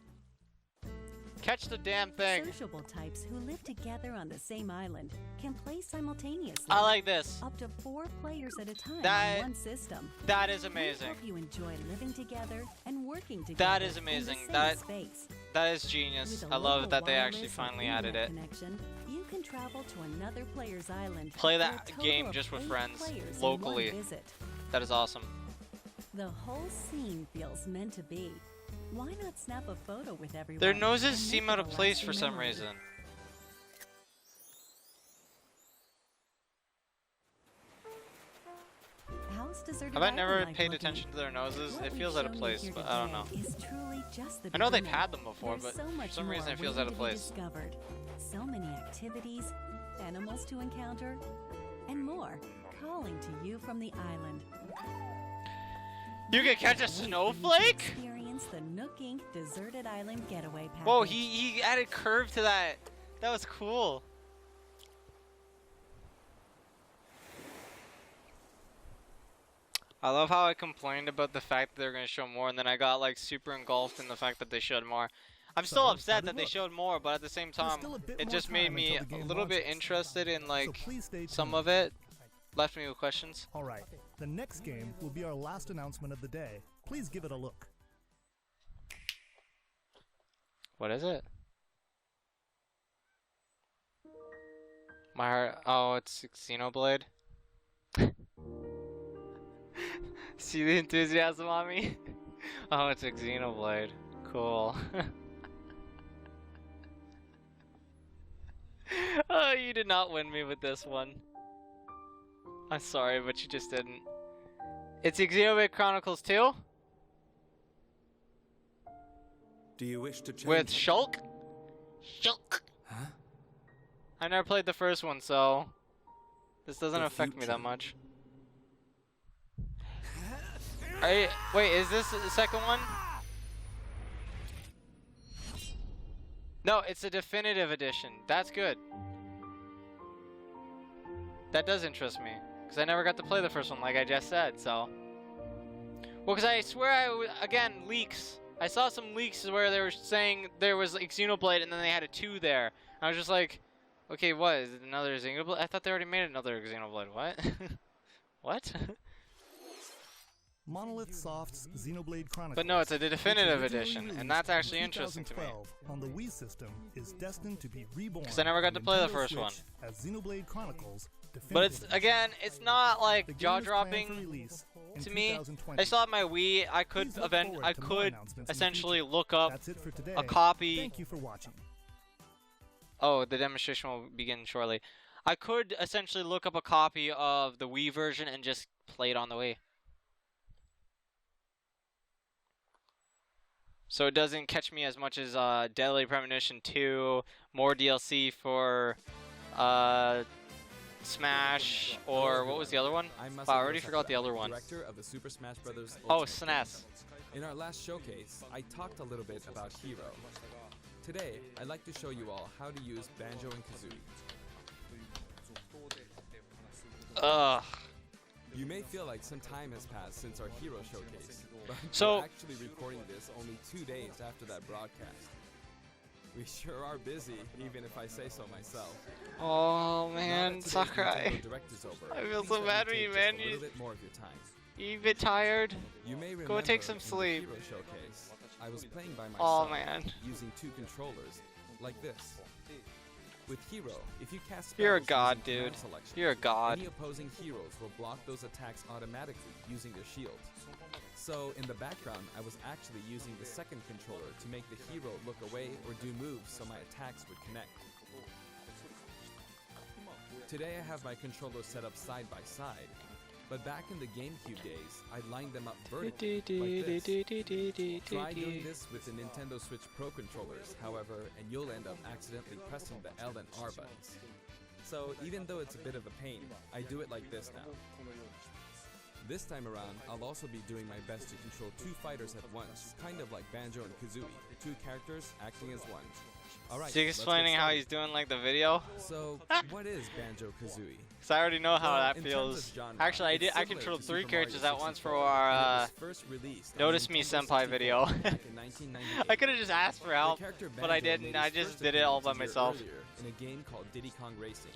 Catch the damn thing. Sociable types who live together on the same island can play simultaneously. I like this. Up to 4 players at a time That- on one system. That is We amazing. hope you enjoy living together and working together. That is in the amazing. same That- space. That is genius. With a I love local that they actually wireless finally and added internet it. Connection, you can travel to another player's island. Play for that a total game of just with 8 friends, players in locally. one visit. That is awesome. The whole scene feels meant to be. Why not snap a photo with everyone? Their noses and seem make out it of a place for lasting some memory? reason. How's Deserted Have I Island never life paid looking? attention to their noses? What It we've feels out of shown you place, here but I don't know. today is truly just the I know they've beginning. had them before, There's but so for much some more reason it feels waiting out of to be place. discovered. So many activities, animals to encounter, and more calling to you from the island. You can catch a Can't wait for you to snowflake? Experience the Nook Inc. Deserted Island Getaway Package. Whoa, he added curve to that. That was cool. I love how I complained about the fact that they're going to show more, and then I got like super engulfed in the fact that they showed more. I'm still So, upset how'd it that they look? showed more, but at the same There's time, still a bit it more just made time me until the a game little bit launches. interested in like So please stay some tuned. of it. Left me with questions. All right, the next game will be our last announcement of the day. Please give it a look. What is it? My heart. Oh, it's Xenoblade. See the enthusiasm on me? Oh, it's a Xenoblade. Cool. Oh, you did not win me with this one. I'm sorry, but you just didn't. It's Xenoblade Chronicles 2 Do you wish to change? with Shulk. Shulk. Huh? I never played the first one, so this doesn't The affect me future. that much. Wait, is this the second one? No, it's a definitive edition. That's good. That does interest me, because I never got to play the first one, like I just said, so. Well, because I swear again, leaks. I saw some leaks where they were saying there was like Xenoblade, and then they had a 2 there. I was just like, okay, what, is it another Xenoblade? I thought they already made another Xenoblade, what? What? Monolith Soft's Xenoblade Chronicles. But no, it's a definitive which was edition, originally and that's released actually in interesting to me. 2012 on the Wii system, is destined to be reborn. 'Cause I never got to on play the Nintendo first one. Switch As Xenoblade Chronicles But it's, Definitive again, it's not The like game is jaw-dropping planned for release in to me. 2020. I still have my Wii. I could Please look forward to more announcements in the essentially future. look up That's it for today. a copy. Thank you for watching. Oh, the demonstration will begin shortly. I could essentially look up a copy of the Wii version and just play it on the Wii. So it doesn't catch me as much as Deadly Premonition 2, more DLC for Smash, or what was the other one? Wow, I already forgot the other one. Director of the Super Smash Bros. Oh, Ultimate SNES. In our last showcase, I talked a little bit about Hero. Today, I'd like to show you all how to use Banjo and Kazooie. Ugh. You may feel like some time has passed since our Hero showcase, but So- we're actually recording this only 2 days after that broadcast. We sure are busy, even if I say so myself. Oh Now man, that today's Sakurai. Nintendo Direct is over, I feel please so let me bad for take you, just man. A little bit more of your time. You a bit tired? You may Go take some remember in the sleep. Hero showcase, I was playing by Oh myself, man. using 2 controllers, like this. With Hero, if you cast You're a spells god, using command dude. selection, You're a god. any opposing heroes will block those attacks automatically using their shields. So in the background, I was actually using the second controller to make the hero look away or do moves so my attacks would connect. Today I have my controllers set up side by side, but back in the GameCube days, I lined them up vertically, like this. Try doing this with the Nintendo Switch Pro controllers, however, and you'll end up accidentally pressing the L and R buttons. So even though it's a bit of a pain, I do it like this now. This time around, I'll also be doing my best to control 2 fighters at once, kind of like Banjo and Kazooie, 2 characters acting as one. Alright, So you explaining how he's doing like the video? So, what is Banjo-Kazooie? Cause I already know how Well, that in terms feels. of genre, Actually, it's I similar controlled to 3 Super characters Mario at once for 64, our and it was first released on Notice Me Nintendo Senpai 64 video. back in 1998. I could have just asked for help, The character but I Banjo made didn't. his I just first did it all by appearance a year myself. earlier in a game called Diddy Kong Racing.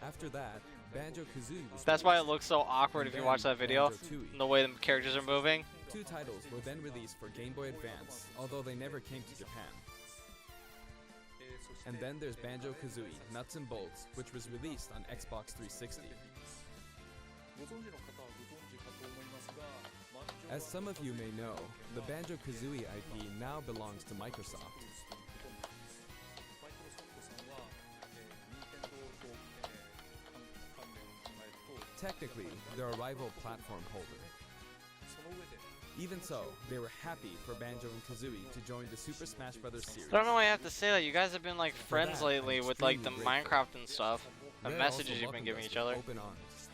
After that, Banjo-Kazooie was That's why it released, looks so awkward and if you then watch that video. Banjo-Tooie. The way the characters are moving. 2 titles were then released for Game Boy Advance, although they never came to Japan. And then there's Banjo-Kazooie Nuts and Bolts, which was released on Xbox 360. As some of you may know, the Banjo-Kazooie IP now belongs to Microsoft. Technically, they're a rival platform holder. Even so, they were happy for Banjo and Kazooie to join the Super Smash Bros. series. I don't know why I have to say that. You guys have been like friends that, lately I'm with like the extremely grateful. Minecraft and stuff. The They're messages also you've been welcomed giving us each with other. open arms.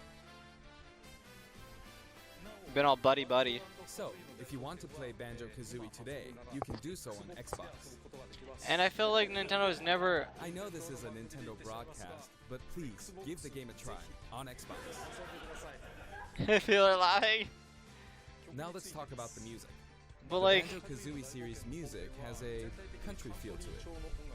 Been all buddy buddy. So, if you want to play Banjo-Kazooie today, you can do so on Xbox. And I feel like Nintendo has never. I know this is a Nintendo broadcast, but please, give the game a try on Xbox. People are laughing. Now let's talk about the music. But The like, Banjo-Kazooie series music has a country feel to it.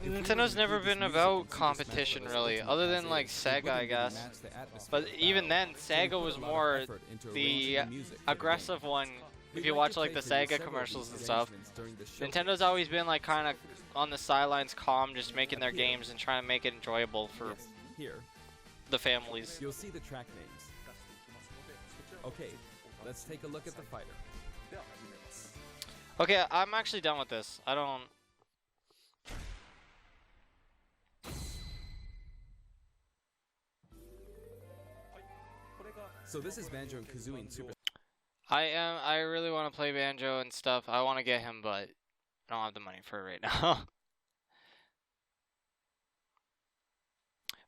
If we were Nintendo's to never include this been music about in Super Smash competition Bros. really, Ultimate other as than like is, it Sega, wouldn't I really guess. match the atmosphere But of the even battle. then, So we Sega put was a lot of more effort into the arranging the music for the game. aggressive one. We'd If you like watch to like play the for you Sega several of commercials these and stuff, arrangements during the showcase. Nintendo's always been like kind of on the sidelines, calm, just making their games and trying to make it enjoyable for Yes, here, the families. you'll see the track names. Okay, let's take a look at the fighter. Okay, I'm actually done with this. I don't. So this is Banjo and Kazooie in Super. I really want to play Banjo and stuff. I want to get him, but I don't have the money for it right now.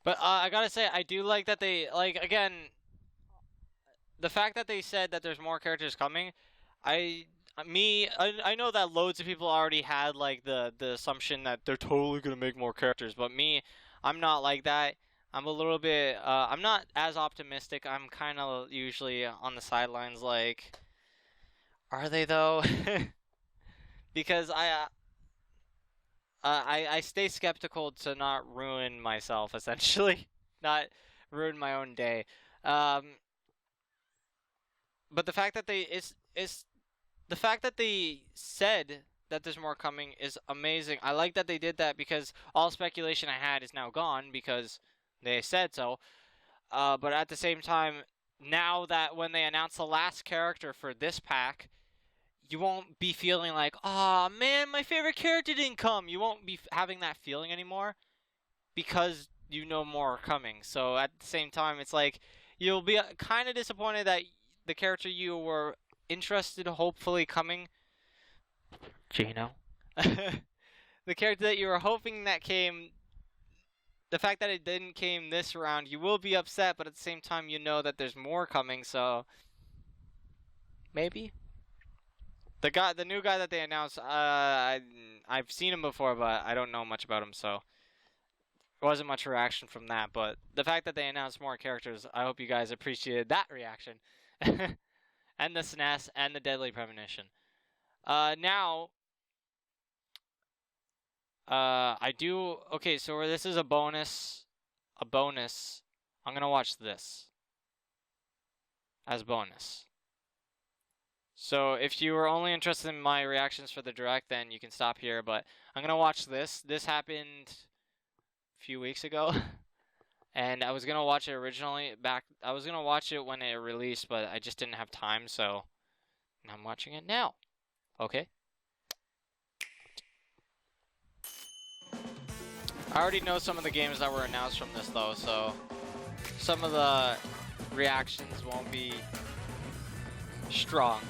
But I gotta say, I do like that they again. The fact that they said that there's more characters coming, I know that loads of people already had like the assumption that they're totally gonna make more characters, but me, I'm not like that. I'm a little bit, I'm not as optimistic. I'm kind of usually on the sidelines like, are they though? Because I stay skeptical to not ruin myself, essentially. Not ruin my own day. But the fact that the fact that they said that there's more coming is amazing. I like that they did that because all speculation I had is now gone because they said so. But at the same time, now that when they announce the last character for this pack, you won't be feeling like, "Aw, man, my favorite character didn't come." You won't be having that feeling anymore because you know more are coming. So at the same time, it's like you'll be kind of disappointed that the character you were interested, hopefully coming, Gino, the character that you were hoping that came the fact that it didn't came this round, you will be upset, but at the same time, you know that there's more coming, so maybe. The new guy that they announced, I've seen him before, but I don't know much about him, so there wasn't much reaction from that. But the fact that they announced more characters, I hope you guys appreciated that reaction, and the SNES and the Deadly Premonition. Now, I do. Okay, so this is a bonus. I'm gonna watch this as bonus. So if you were only interested in my reactions for the direct, then you can stop here. But I'm gonna watch this. This happened a few weeks ago, and I was gonna watch it originally back. I was gonna watch it when it released, but I just didn't have time. So I'm watching it now. Okay. I already know some of the games that were announced from this though, so some of the reactions won't be strong.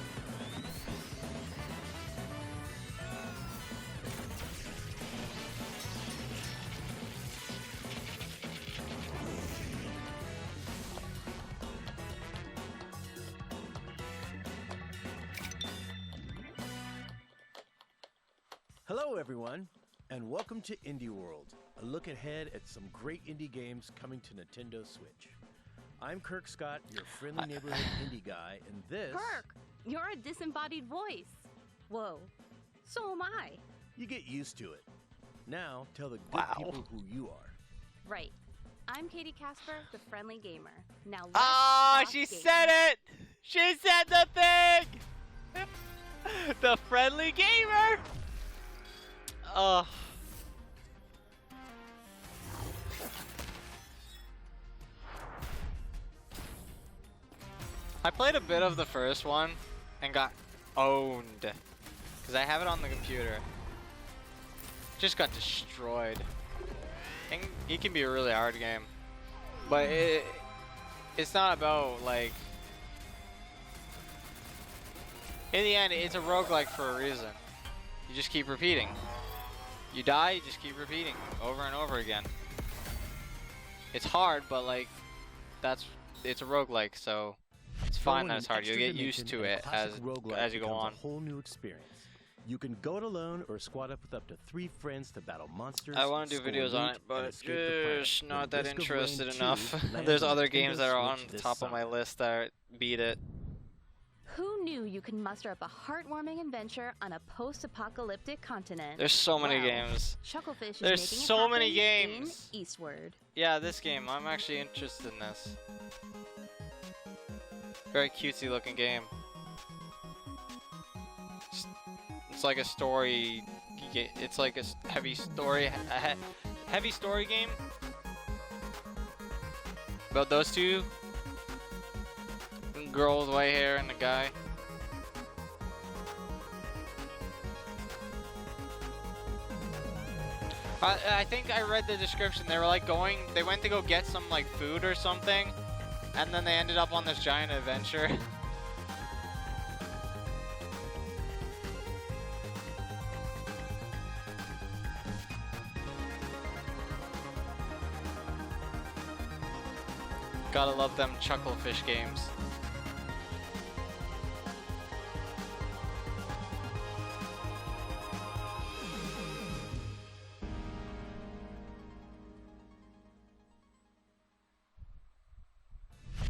Hello everyone, and welcome to IndieWorld, a look ahead at some great indie games coming to Nintendo Switch. I'm Kirk Scott, your friendly neighborhood indie guy, and this... Kirk, you're a disembodied voice. Whoa, so am I. You get used to it. Now, tell the good people who you are. Right. I'm Katie Casper, the friendly gamer. Now let's Ah, she said it! She said the thing! The friendly gamer! Ugh. I played a bit of the first one and got owned because I have it on the computer. Just got destroyed. And it can be a really hard game, but it's not about like. In the end, it's a roguelike for a reason. You just keep repeating. You die, you just keep repeating over and over again. It's hard, but like it's a roguelike, so it's fine that it's hard. You'll get used to it as you go on. A whole new experience. You can go it alone or squad up with up to 3 friends to battle monsters. I want to do videos on it, but just not that interested enough. There's other games that are on the top of my list that beat it. Who knew you could muster up a heartwarming adventure on a post-apocalyptic continent? There's so many games. Chucklefish There's is making so it many happen games. in Eastward. Yeah, this game. I'm actually interested in this. Very cutesy looking game. It's like a story. It's like a heavy story game about those two. Girl with white hair and a guy. I think I read the description. They were like they went to go get some like food or something, and then they ended up on this giant adventure. Gotta love them Chucklefish games.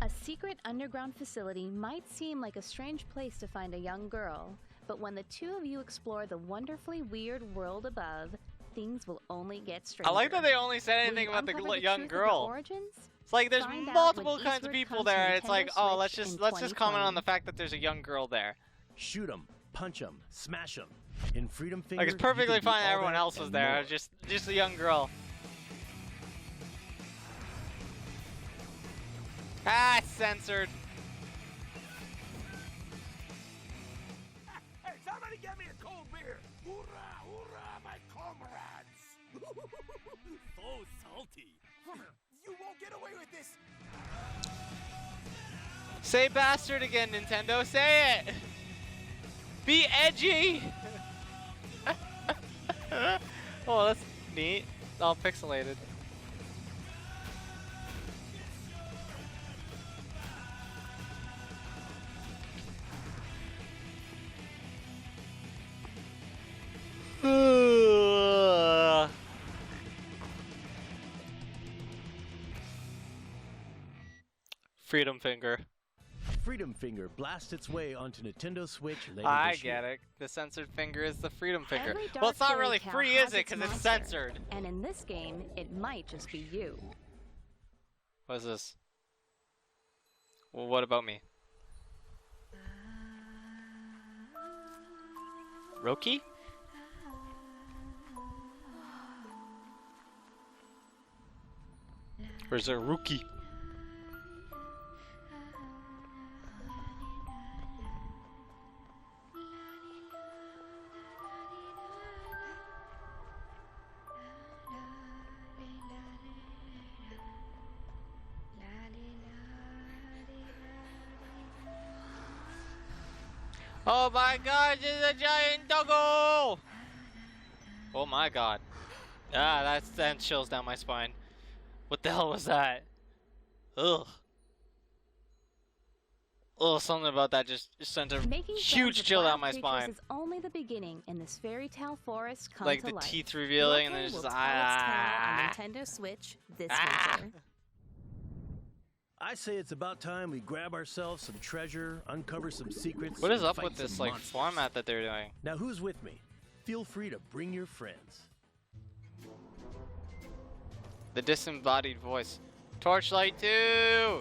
A secret underground facility might seem like a strange place to find a young girl, but when the two of you explore the wonderfully weird world above, things will only get stranger. I like that they only said anything about the young girl. It's like there's multiple kinds of people there. It's like, oh, let's just comment on the fact that there's a young girl there. Shoot 'em, punch 'em, smash 'em. In Freedom Finger, like it's perfectly fine that everyone else was there. Just a young girl. Ah, censored. Hey, somebody get me a cold beer! Hoorah, hoorah, my comrades! So salty. You won't get away with this. Say bastard again, Nintendo. Say it. Be edgy. Oh, that's neat. All pixelated. Freedom Finger. Freedom Finger blasts its way onto Nintendo Switch later I this year. get it. The censored finger is the Freedom Finger. Every Well, it's not dark really fairy tale free, has is it? its Because it's monster. censored. And in this game, it might just be you. What is this? Well, what about me? Roki? Or is it Rookie? Oh my god, it's a giant doggo! Oh my god. Ah, that sends chills down my spine. What the hell was that? Ugh. Ugh, something about that just sent a Making huge sounds chill with down my wild spine. creatures is only the beginning in this fairy tale forest come Like to the life. teeth revealing and then it's Roki just will tell its tale on Nintendo Switch this winter. I say it's about time we grab ourselves some treasure, uncover some secrets. What is and up fight with this some like monsters. format that they're doing? Now who's with me? Feel free to bring your friends. The disembodied voice. Torchlight 2!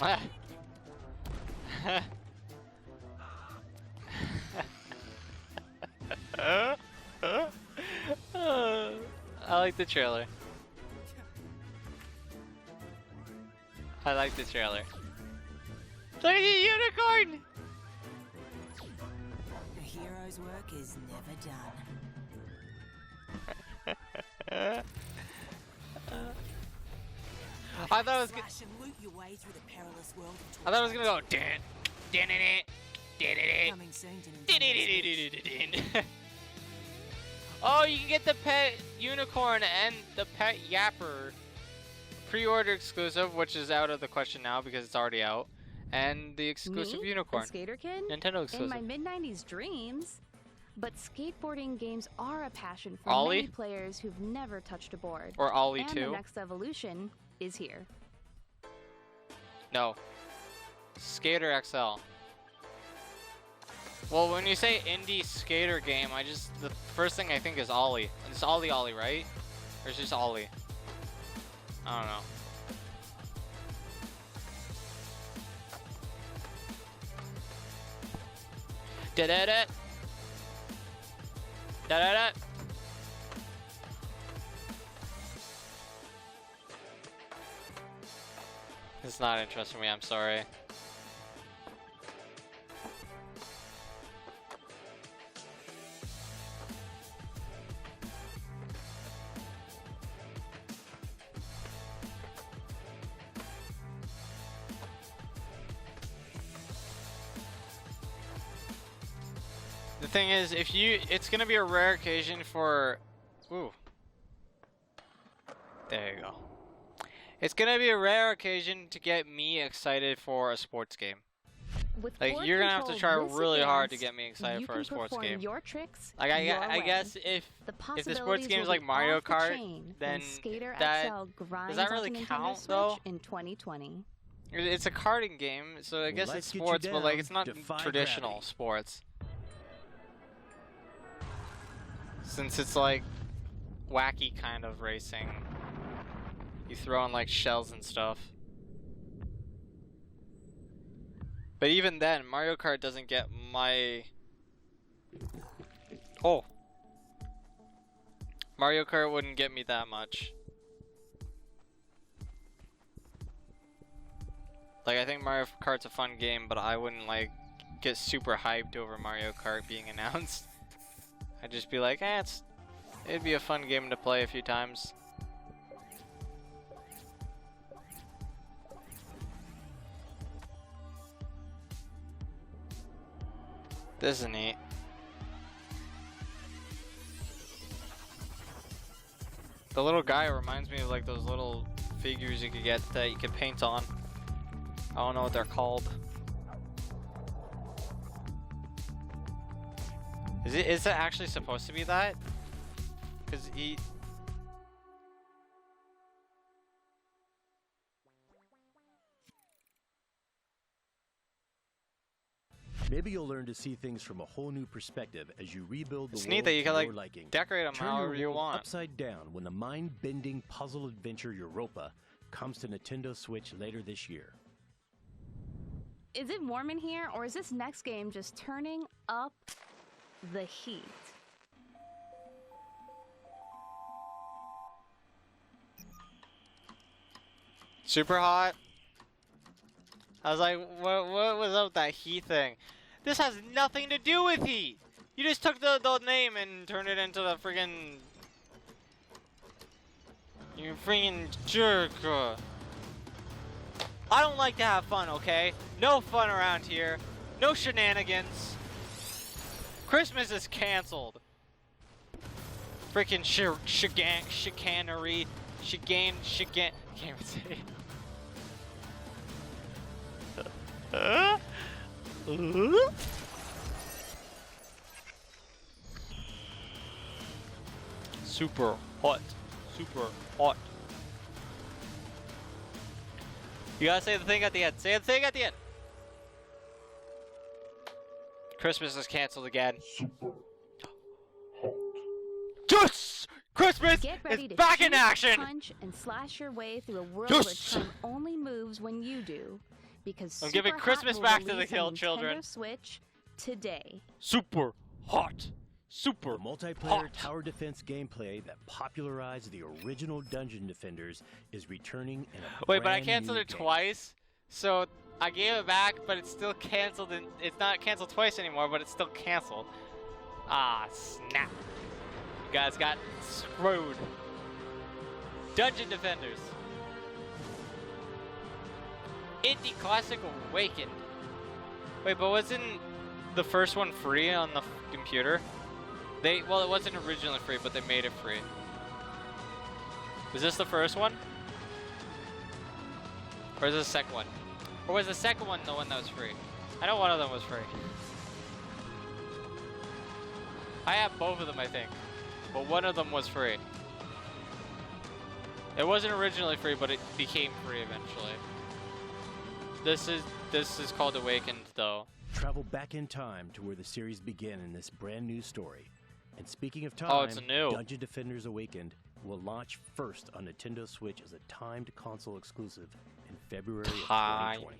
Ah. I like the trailer. I like the trailer. Look at the unicorn! A hero's work is never done. I thought it was Slash and loot your way through the perilous world of I thought it was gonna go din din din Coming soon to Nintendo Switch. Oh, you can get the pet unicorn and the pet yapper. Pre-order exclusive, which is out of the question now because it's already out. And the exclusive Me, unicorn. a skater kid? Nintendo exclusive. In my mid-90s dreams. But skateboarding games are a passion for Ollie? many players who've never touched a board. Or Ollie and 2. the next evolution is here. No. Skater XL. Well, when you say indie skater game, the first thing I think is Ollie. It's Ollie, right? Or it's just Ollie? I don't know. Da-da-da. Da-da-da. It's not interesting me, I'm sorry. The thing is, it's gonna be a rare occasion for, ooh. There you go. It's gonna be a rare occasion to get me excited for a sports game. With Like, board you're gonna have to try controls this really hard to advanced, get me excited you for can a sports perform game. Your tricks Like, your I way. guess if the sports possibilities game is will like be Mario off the Kart, chain then when Skater that XL grinds does that really onto Nintendo count Switch though? in 2020. It's a karting game, so I guess let's it's get you sports, but like down, it's not defy traditional gravity. sports. Since it's like wacky kind of racing. You throw in like shells and stuff. But even then, Mario Kart doesn't get my... Oh. Mario Kart wouldn't get me that much. Like, I think Mario Kart's a fun game, but I wouldn't like get super hyped over Mario Kart being announced. I'd just be like, it'd be a fun game to play a few times. This is neat. The little guy reminds me of like those little figures you could get that you could paint on. I don't know what they're called. Is it actually supposed to be that? Because Maybe you'll learn to see things from a whole new perspective as you rebuild the It's world neat that you to can your like liking. decorate them Turn however your you world want. upside down when the mind-bending puzzle adventure Europa comes to Nintendo Switch later this year. Is it warm in here, or is this next game just turning up the heat? Super hot. I was like, what was up with that heat thing? This has nothing to do with heat. You just took the name and turned it into the friggin'. You friggin' jerk. I don't like to have fun, okay? No fun around here. No shenanigans. Christmas is canceled. Freaking chicanery. Can't even say it. Super hot. Super hot. You gotta say the thing at the end. Say the thing at the end. Christmas is canceled again. Super hot. Yes! Christmas Get ready is to back in shoot, action! punch, and slash your way through a world Yes! where time only moves when you do. Because I'm giving Super Christmas Hot will back to the release kill on children. Nintendo Switch today. Super hot. Super The multiplayer hot. tower defense gameplay that popularized the original Dungeon Defenders is returning in a Wait, but I brand canceled new it game. twice, so I gave it back, but it's still canceled, and it's not canceled twice anymore, but it's still canceled. Ah, snap. You guys got screwed. Dungeon Defenders. Indie Classic Awakened. Wait, but wasn't the first one free on the computer? Well, it wasn't originally free, but they made it free. Was this the first one? Or is this the second one? Or was the second one the one that was free? I know one of them was free. I have both of them, I think. But one of them was free. It wasn't originally free, but it became free eventually. This is called Awakened, though. Travel back in time to where the series began in this brand new story. And speaking of time, Oh, it's new. Dungeon Defenders Awakened will launch first on Nintendo Switch as a timed console exclusive in February of 2020.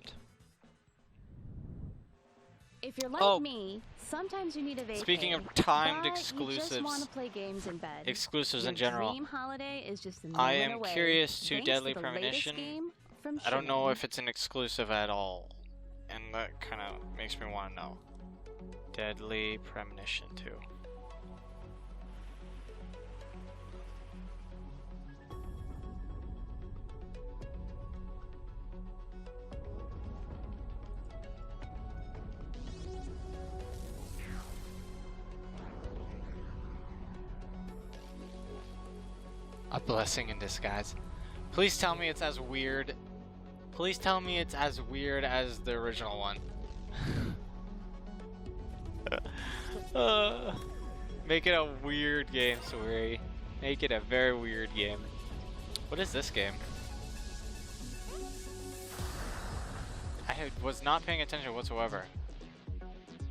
If you're like me, sometimes you need a vacay. Speaking of timed but exclusives, you just want to play games in bed. exclusives Your in general. dream holiday is just a I moment am away, curious to thanks Deadly the latest Premonition. game from I don't know Shimmy. if it's an exclusive at all, and that kind of makes me want to know. Deadly Premonition 2. A blessing in disguise. Please tell me it's as weird. Please tell me it's as weird as the original one. Make it a weird game, Sweary. Make it a very weird game. What is this game? I was not paying attention whatsoever.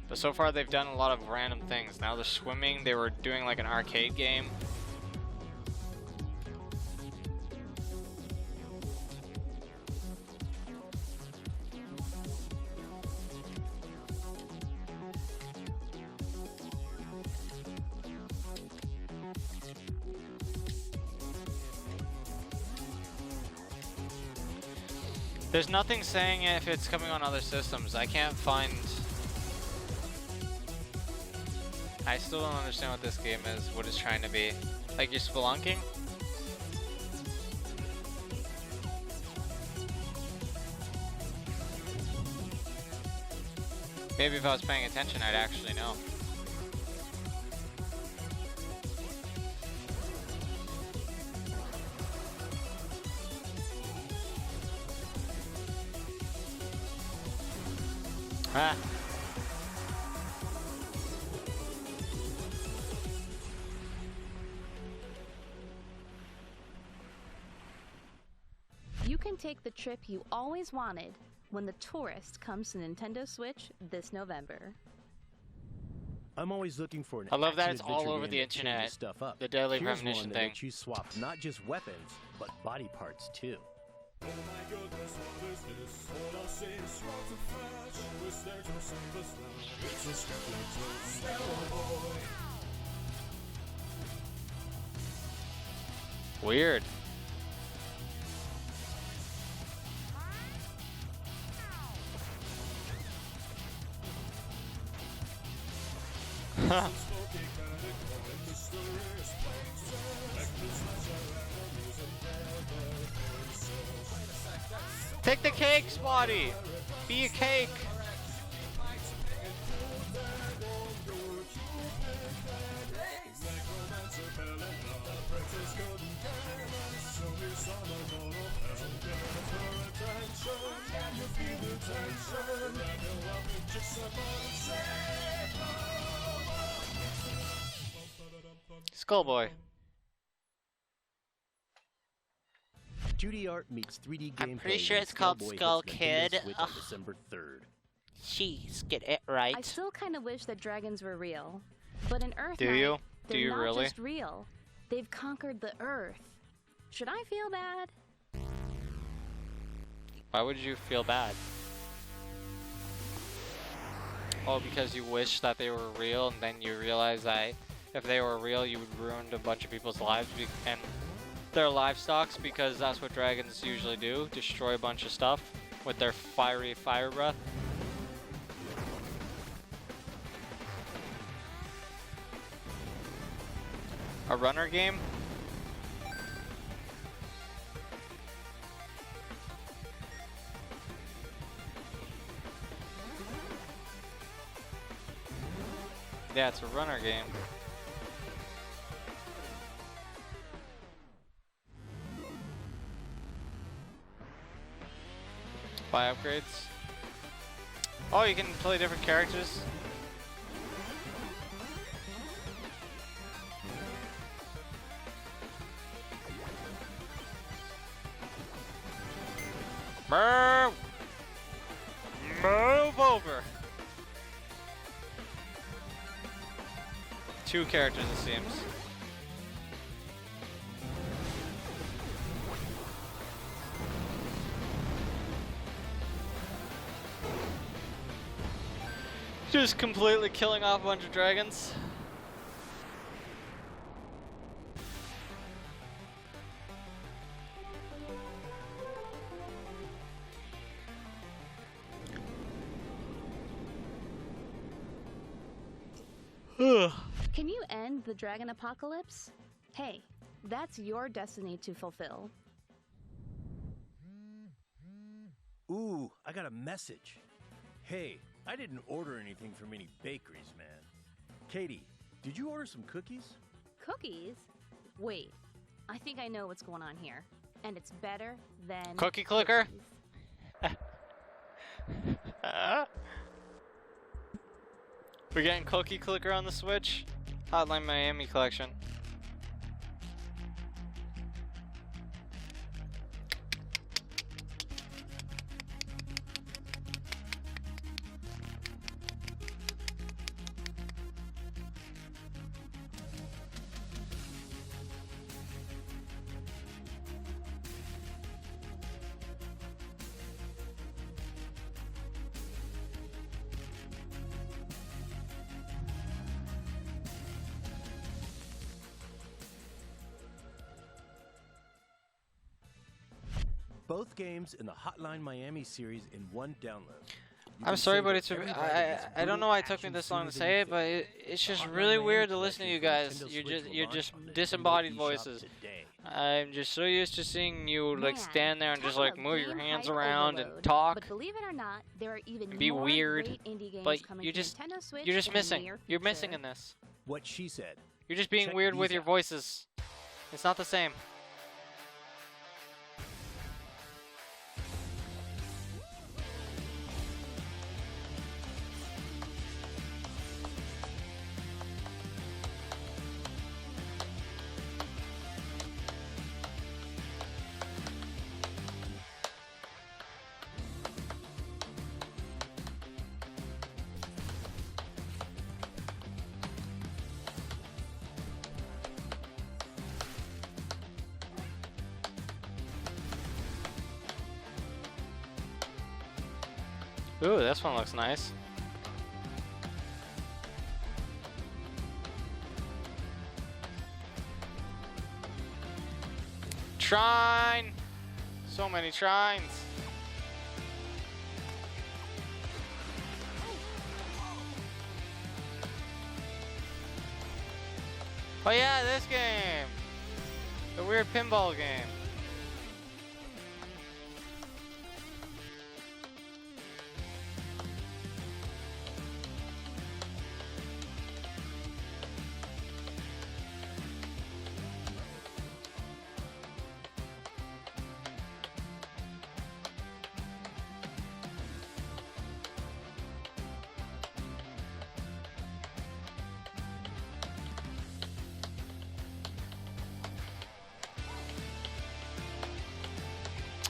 But so far they've done a lot of random things. Now they're swimming. They were doing like an arcade game. There's nothing saying if it's coming on other systems. I can't find... I still don't understand what this game is, what it's trying to be. Like you're spelunking? Maybe if I was paying attention, I'd actually know. Ah. You can take the trip you always wanted when The Tourist comes to Nintendo Switch this November. I'm always looking for an I love that it's action-adventure all over game the that changes internet. Stuff up. The Deadly Here's Premonition one that thing. lets you swap not just weapons, but body parts too. Oh my goodness, what is this? All I see is rods of flesh. We're there to save us now. It's a skeletal boy. Weird. Huh. Take the cake, Spotty! Be a cake! Skullboy. 2D art meets 3D gameplay. I'm pretty sure when it's called Skullboy Skull hits Nintendo Kid. Switch on December 3rd. Jeez, get it right. I still kind of wish that dragons were real, but in Earth Do Night, you? they're Do you not really? just real. They've conquered the Earth. Should I feel bad? Why would you feel bad? Oh, because you wish that they were real, and then you realize that if they were real, you would ruin a bunch of people's lives and their livestock, because that's what dragons usually do, destroy a bunch of stuff with their fiery fire breath. A runner game? Yeah, it's a runner game. Buy upgrades. Oh, you can play different characters. Move! Move over! 2 characters, it seems. Just completely killing off a bunch of dragons. Can you end the dragon apocalypse? Hey, that's your destiny to fulfill. Ooh, I got a message. Hey, I didn't order anything from any bakeries, man. Katie, did you order some cookies? Cookies? Wait, I think I know what's going on here. And it's better than Cookie clicker? We're getting Cookie Clicker on the Switch. Hotline Miami collection. Both games in the Hotline Miami series in one download. I'm sorry, but it's I don't know why it took me this long to say it, but it's just really weird to listen to you guys. You're just disembodied voices. I'm just so used to seeing you like stand there and just like move your hands around and talk. But believe it or not, there are even Be more weird, great indie games but coming you're to just Nintendo Switch you're just in the missing. near You're missing future. in this. What she said. You're just being Check weird these with your out. voices. It's not the same. Ooh, this one looks nice. Shrine! So many shrines. Oh yeah, this game! The weird pinball game.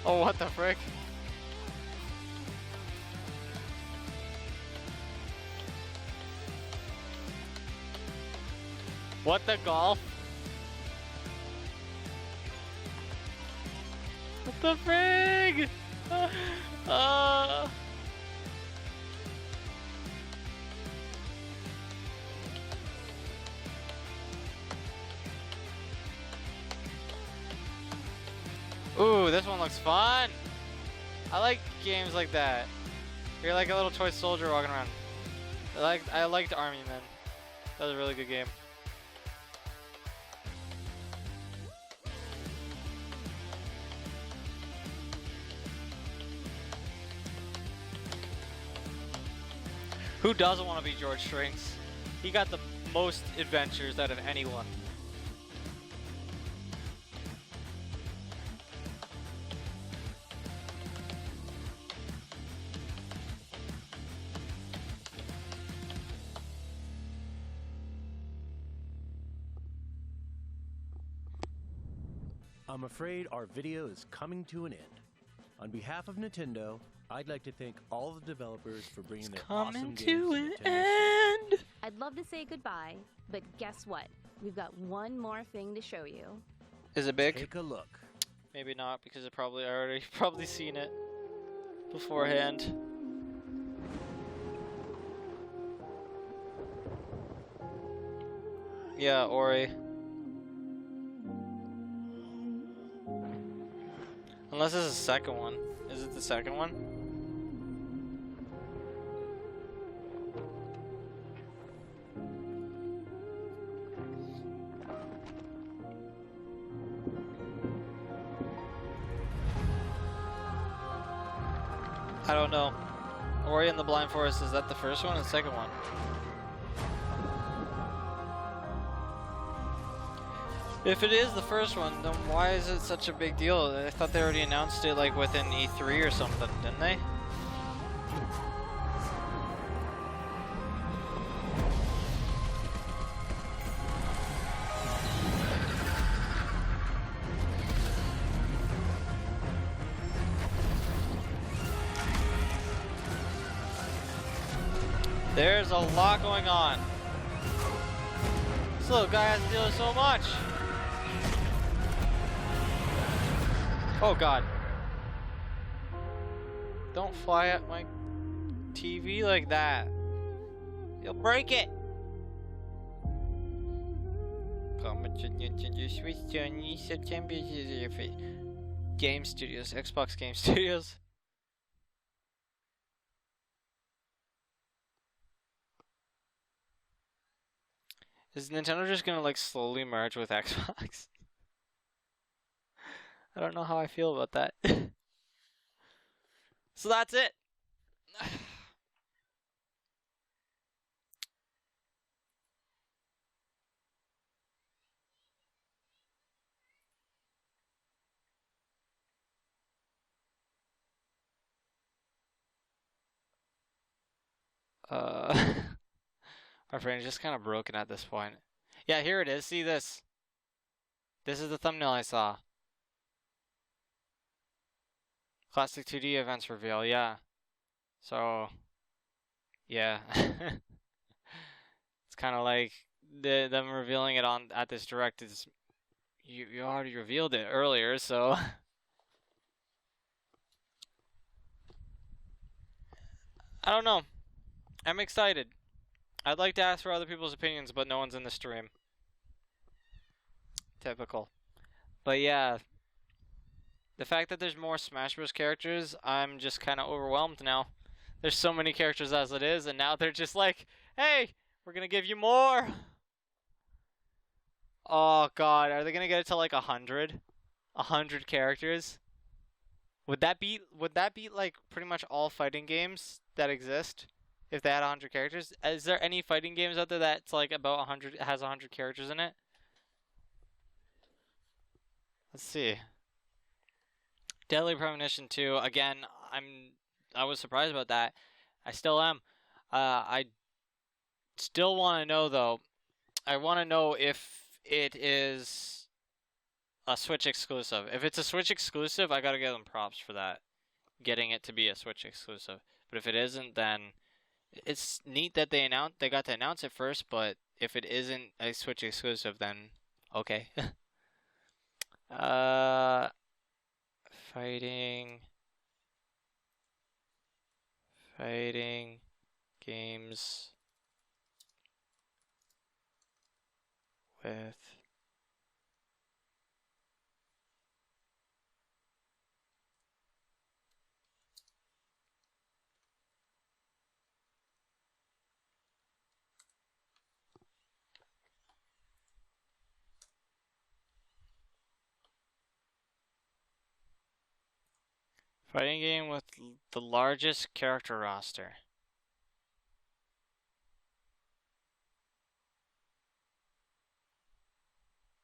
Oh, what the frick? What the golf? What the frig? Ooh, this one looks fun. I like games like that. You're like a little toy soldier walking around. I liked Army Men. That was a really good game. Who doesn't want to be George Strings? He got the most adventures out of anyone. I'm afraid our video is coming to an end. On behalf of Nintendo, I'd like to thank all the developers for bringing their awesome games to an Nintendo. end. I'd love to say goodbye, but guess what? We've got one more thing to show you. Is it big? Take a look. Maybe not, because I already probably seen it beforehand. Yeah, Ori. Unless this is the second one. Is it the second one? I don't know. Ori and the Blind Forest, is that the first one or the second one? If it is the first one, then why is it such a big deal? I thought they already announced it like within E3 or something, didn't they? There's a lot going on. This little guy has to deal with so much. Oh god. Don't fly at my TV like that. You'll break it. Game Studios, Xbox Game Studios. Is Nintendo just gonna like slowly merge with Xbox? I don't know how I feel about that. So that's it. My brain is just kind of broken at this point. Yeah, here it is. See this? This is the thumbnail I saw. Classic 2D events reveal, yeah. So, yeah. It's kind of like them revealing it at this direct is you already revealed it earlier, so I don't know. I'm excited. I'd like to ask for other people's opinions, but no one's in the stream. Typical. But yeah, the fact that there's more Smash Bros. Characters, I'm just kind of overwhelmed now. There's so many characters as it is, and now they're just like, hey, we're going to give you more. Oh, God. Are they going to get it to like 100? 100 characters? Would that be like pretty much all fighting games that exist if they had 100 characters? Is there any fighting games out there that's like about 100, has 100 characters in it? Let's see. Deadly Premonition 2, again, I was surprised about that. I still am. I still want to know, though. I want to know if it is a Switch exclusive. If it's a Switch exclusive, I gotta give them props for that. Getting it to be a Switch exclusive. But if it isn't, then it's neat that they got to announce it first, but if it isn't a Switch exclusive, then okay. Fighting games with fighting game with the largest character roster.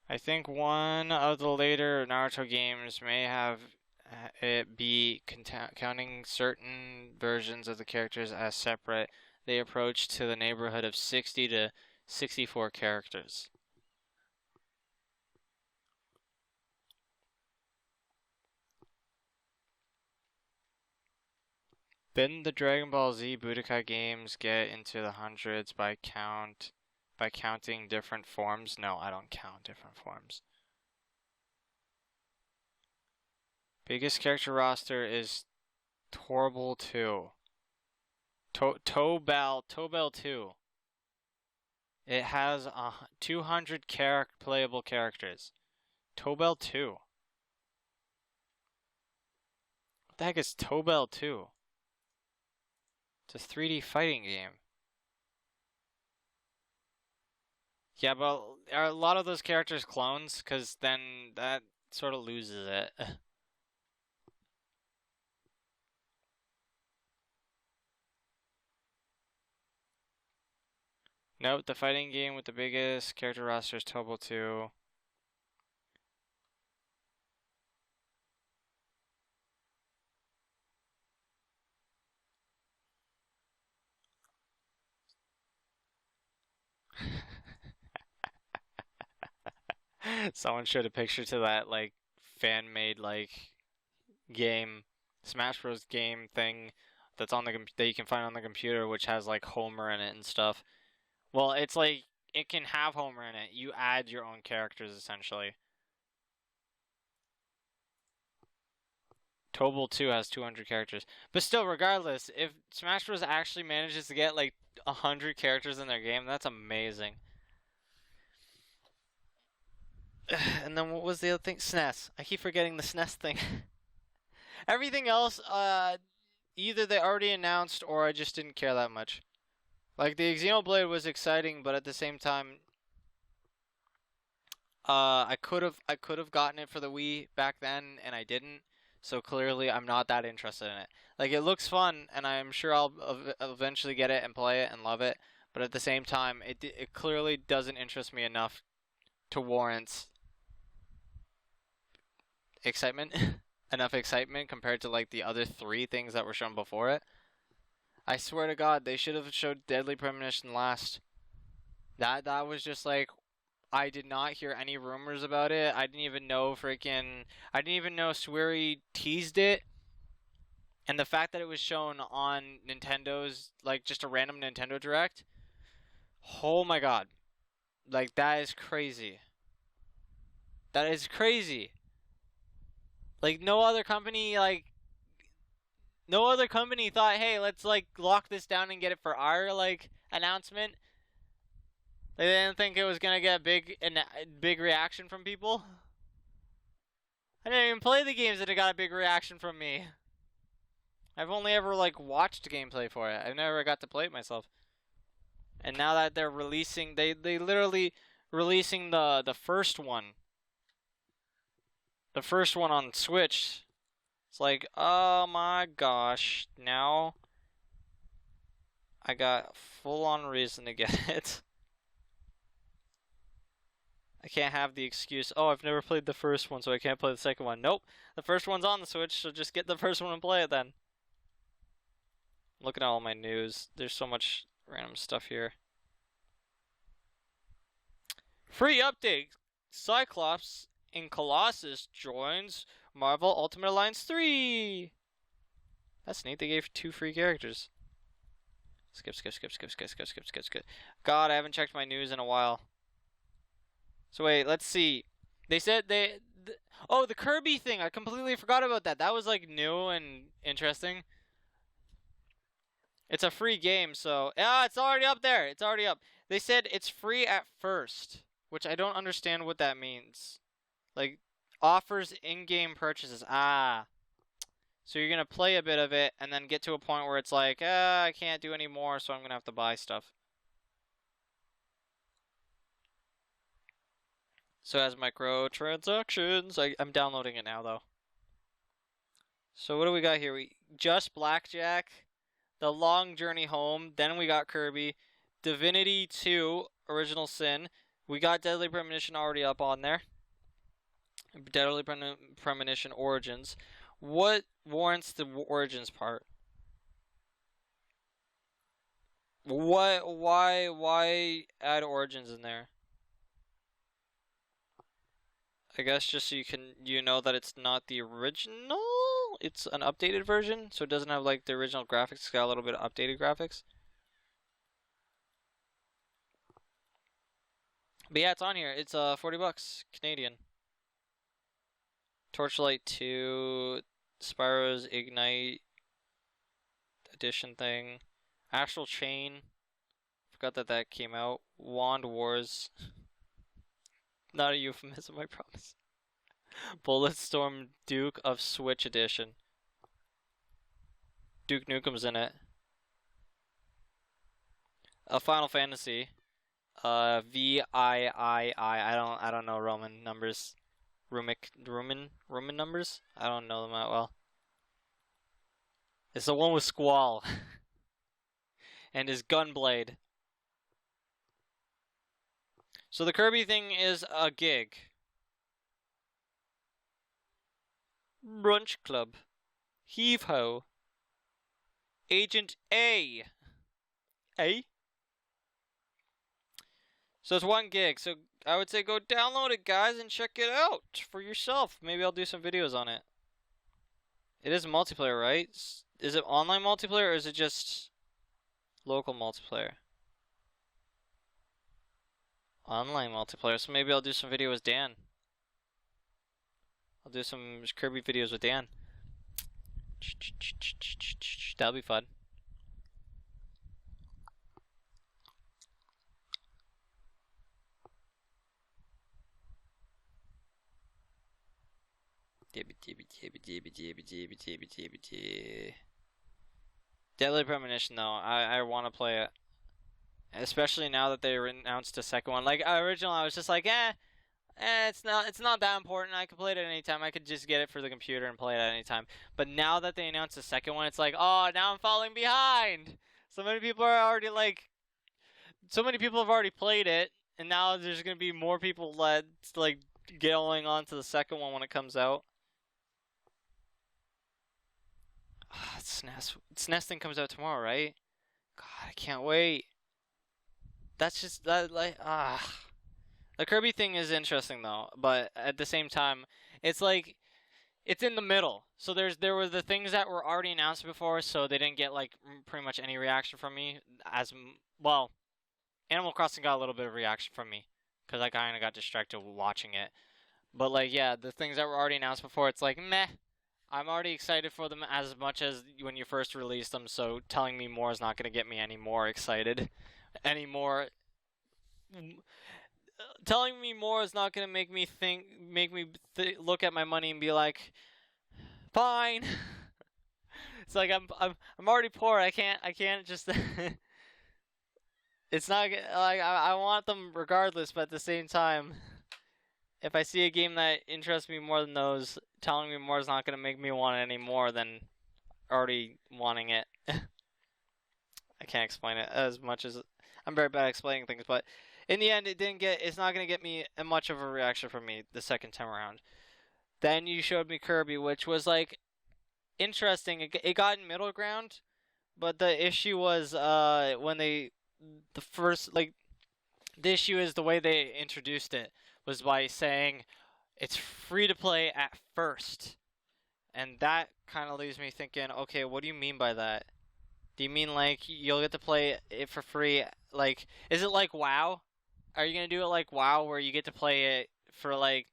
I think one of the later Naruto games may have it be counting certain versions of the characters as separate. They approach to the neighborhood of 60 to 64 characters. Didn't the Dragon Ball Z Budokai games get into the hundreds by counting different forms? No, I don't count different forms. Biggest character roster is Torbal 2. Tobel 2. It has 200 playable characters. Tobel 2. What the heck is Tobel 2? It's a 3D fighting game. Yeah, but are a lot of those characters clones? Because then that sort of loses it. Note, the fighting game with the biggest character roster is Tobal 2. Someone showed a picture to that, like, fan-made, like, game, Smash Bros. Game thing that's on the that you can find on the computer, which has, like, Homer in it and stuff. Well, it's like, it can have Homer in it. You add your own characters, essentially. Tobal 2 has 200 characters. But still, regardless, if Smash Bros. Actually manages to get, like, 100 characters in their game, that's amazing. And then what was the other thing? SNES. I keep forgetting the SNES thing. Everything else, either they already announced or I just didn't care that much. Like, the Xenoblade was exciting, but at the same time, I could have gotten it for the Wii back then, and I didn't. So clearly, I'm not that interested in it. Like, it looks fun, and I'm sure I'll eventually get it and play it and love it. But at the same time, it clearly doesn't interest me enough to warrant excitement. Enough excitement compared to, like, the other 3 things that were shown before it. I swear to God, they should have showed Deadly Premonition last. That was just like, I did not hear any rumors about it. I didn't even know Swery teased it. And the fact that it was shown on Nintendo's, like, just a random Nintendo Direct. Oh my God. Like, that is crazy. That is crazy. Like, no other company, like, no other company thought, hey, let's like lock this down and get it for our like announcement. They didn't think it was gonna get a big reaction from people. I didn't even play the games and it got a big reaction from me. I've only ever like watched gameplay for it. I've never got to play it myself. And now that they're releasing, they literally releasing the first one. The first one on Switch. It's like, oh my gosh, now I got full-on reason to get it. I can't have the excuse, oh, I've never played the first one, so I can't play the second one. Nope, the first one's on the Switch, so just get the first one and play it then. Looking at all my news, there's so much random stuff here. Free update, Cyclops in Colossus joins Marvel Ultimate Alliance 3. That's neat. They gave 2 free characters. Skip. God, I haven't checked my news in a while. So wait, let's see. They said oh, the Kirby thing. I completely forgot about that. That was like new and interesting. It's a free game, so yeah, it's already up there. It's already up. They said it's free at first, which I don't understand what that means. Like, offers in-game purchases. Ah. So you're going to play a bit of it and then get to a point where it's like, I can't do any more, so I'm going to have to buy stuff. So it has microtransactions. I'm downloading it now, though. So what do we got here? Just Blackjack, The Long Journey Home, then we got Kirby, Divinity 2, Original Sin. We got Deadly Premonition already up on there. Deadly Premonition Origins. What warrants the Origins part? Why add Origins in there? I guess just so you know that it's not the original. It's an updated version, so it doesn't have like the original graphics. It's got a little bit of updated graphics. But yeah, it's on here. It's $40 Canadian. Torchlight 2, Spyro's Ignite edition thing, Astral Chain. Forgot that came out. Wand Wars. Not a euphemism, I promise. Bulletstorm Duke of Switch edition. Duke Nukem's in it. Final Fantasy. VIII. I don't know Roman numbers. Roman numbers? I don't know them that well. It's the one with Squall. And his Gunblade. So the Kirby thing is a gig. Brunch Club. Heave Ho. Agent A. A? So it's 1 gig. So I would say go download it, guys, and check it out for yourself. Maybe I'll do some videos on it. It is multiplayer, right? Is it online multiplayer or is it just local multiplayer? Online multiplayer. So maybe I'll do some video with Dan. I'll do some Kirby videos with Dan. That'll be fun. Deadly Premonition, though, I want to play it. Especially now that they announced a second one. Like, originally I was just like, it's not that important. I could play it at any time. I could just get it for the computer and play it at any time. But now that they announced the second one, it's like, oh, now I'm falling behind. So many people are already like, so many people have already played it, and now there's gonna be more people like going on to the second one when it comes out. SNES thing comes out tomorrow, right? God, I can't wait. That's just that The Kirby thing is interesting though, but at the same time, it's like it's in the middle. So there were the things that were already announced before, so they didn't get like pretty much any reaction from me. As well, Animal Crossing got a little bit of reaction from me because I kind of got distracted watching it. But like, yeah, the things that were already announced before, it's like meh. I'm already excited for them as much as when you first released them, so telling me more is not going to get me any more excited. Telling me more is not going to make me look at my money and be like, fine. It's like I'm already poor. I can't just. It's not like I want them regardless, but at the same time, if I see a game that interests me more than those, telling me more is not going to make me want it any more than already wanting it. I can't explain it as much as I'm very bad at explaining things, but in the end, it's not going to get me much of a reaction from me the second time around. Then you showed me Kirby, which was like interesting. It got in middle ground, but the issue was the issue is the way they introduced it was by saying it's free to play at first. And that kind of leaves me thinking, okay, what do you mean by that? Do you mean like you'll get to play it for free? Like, is it like WoW? Are you going to do it like WoW where you get to play it for like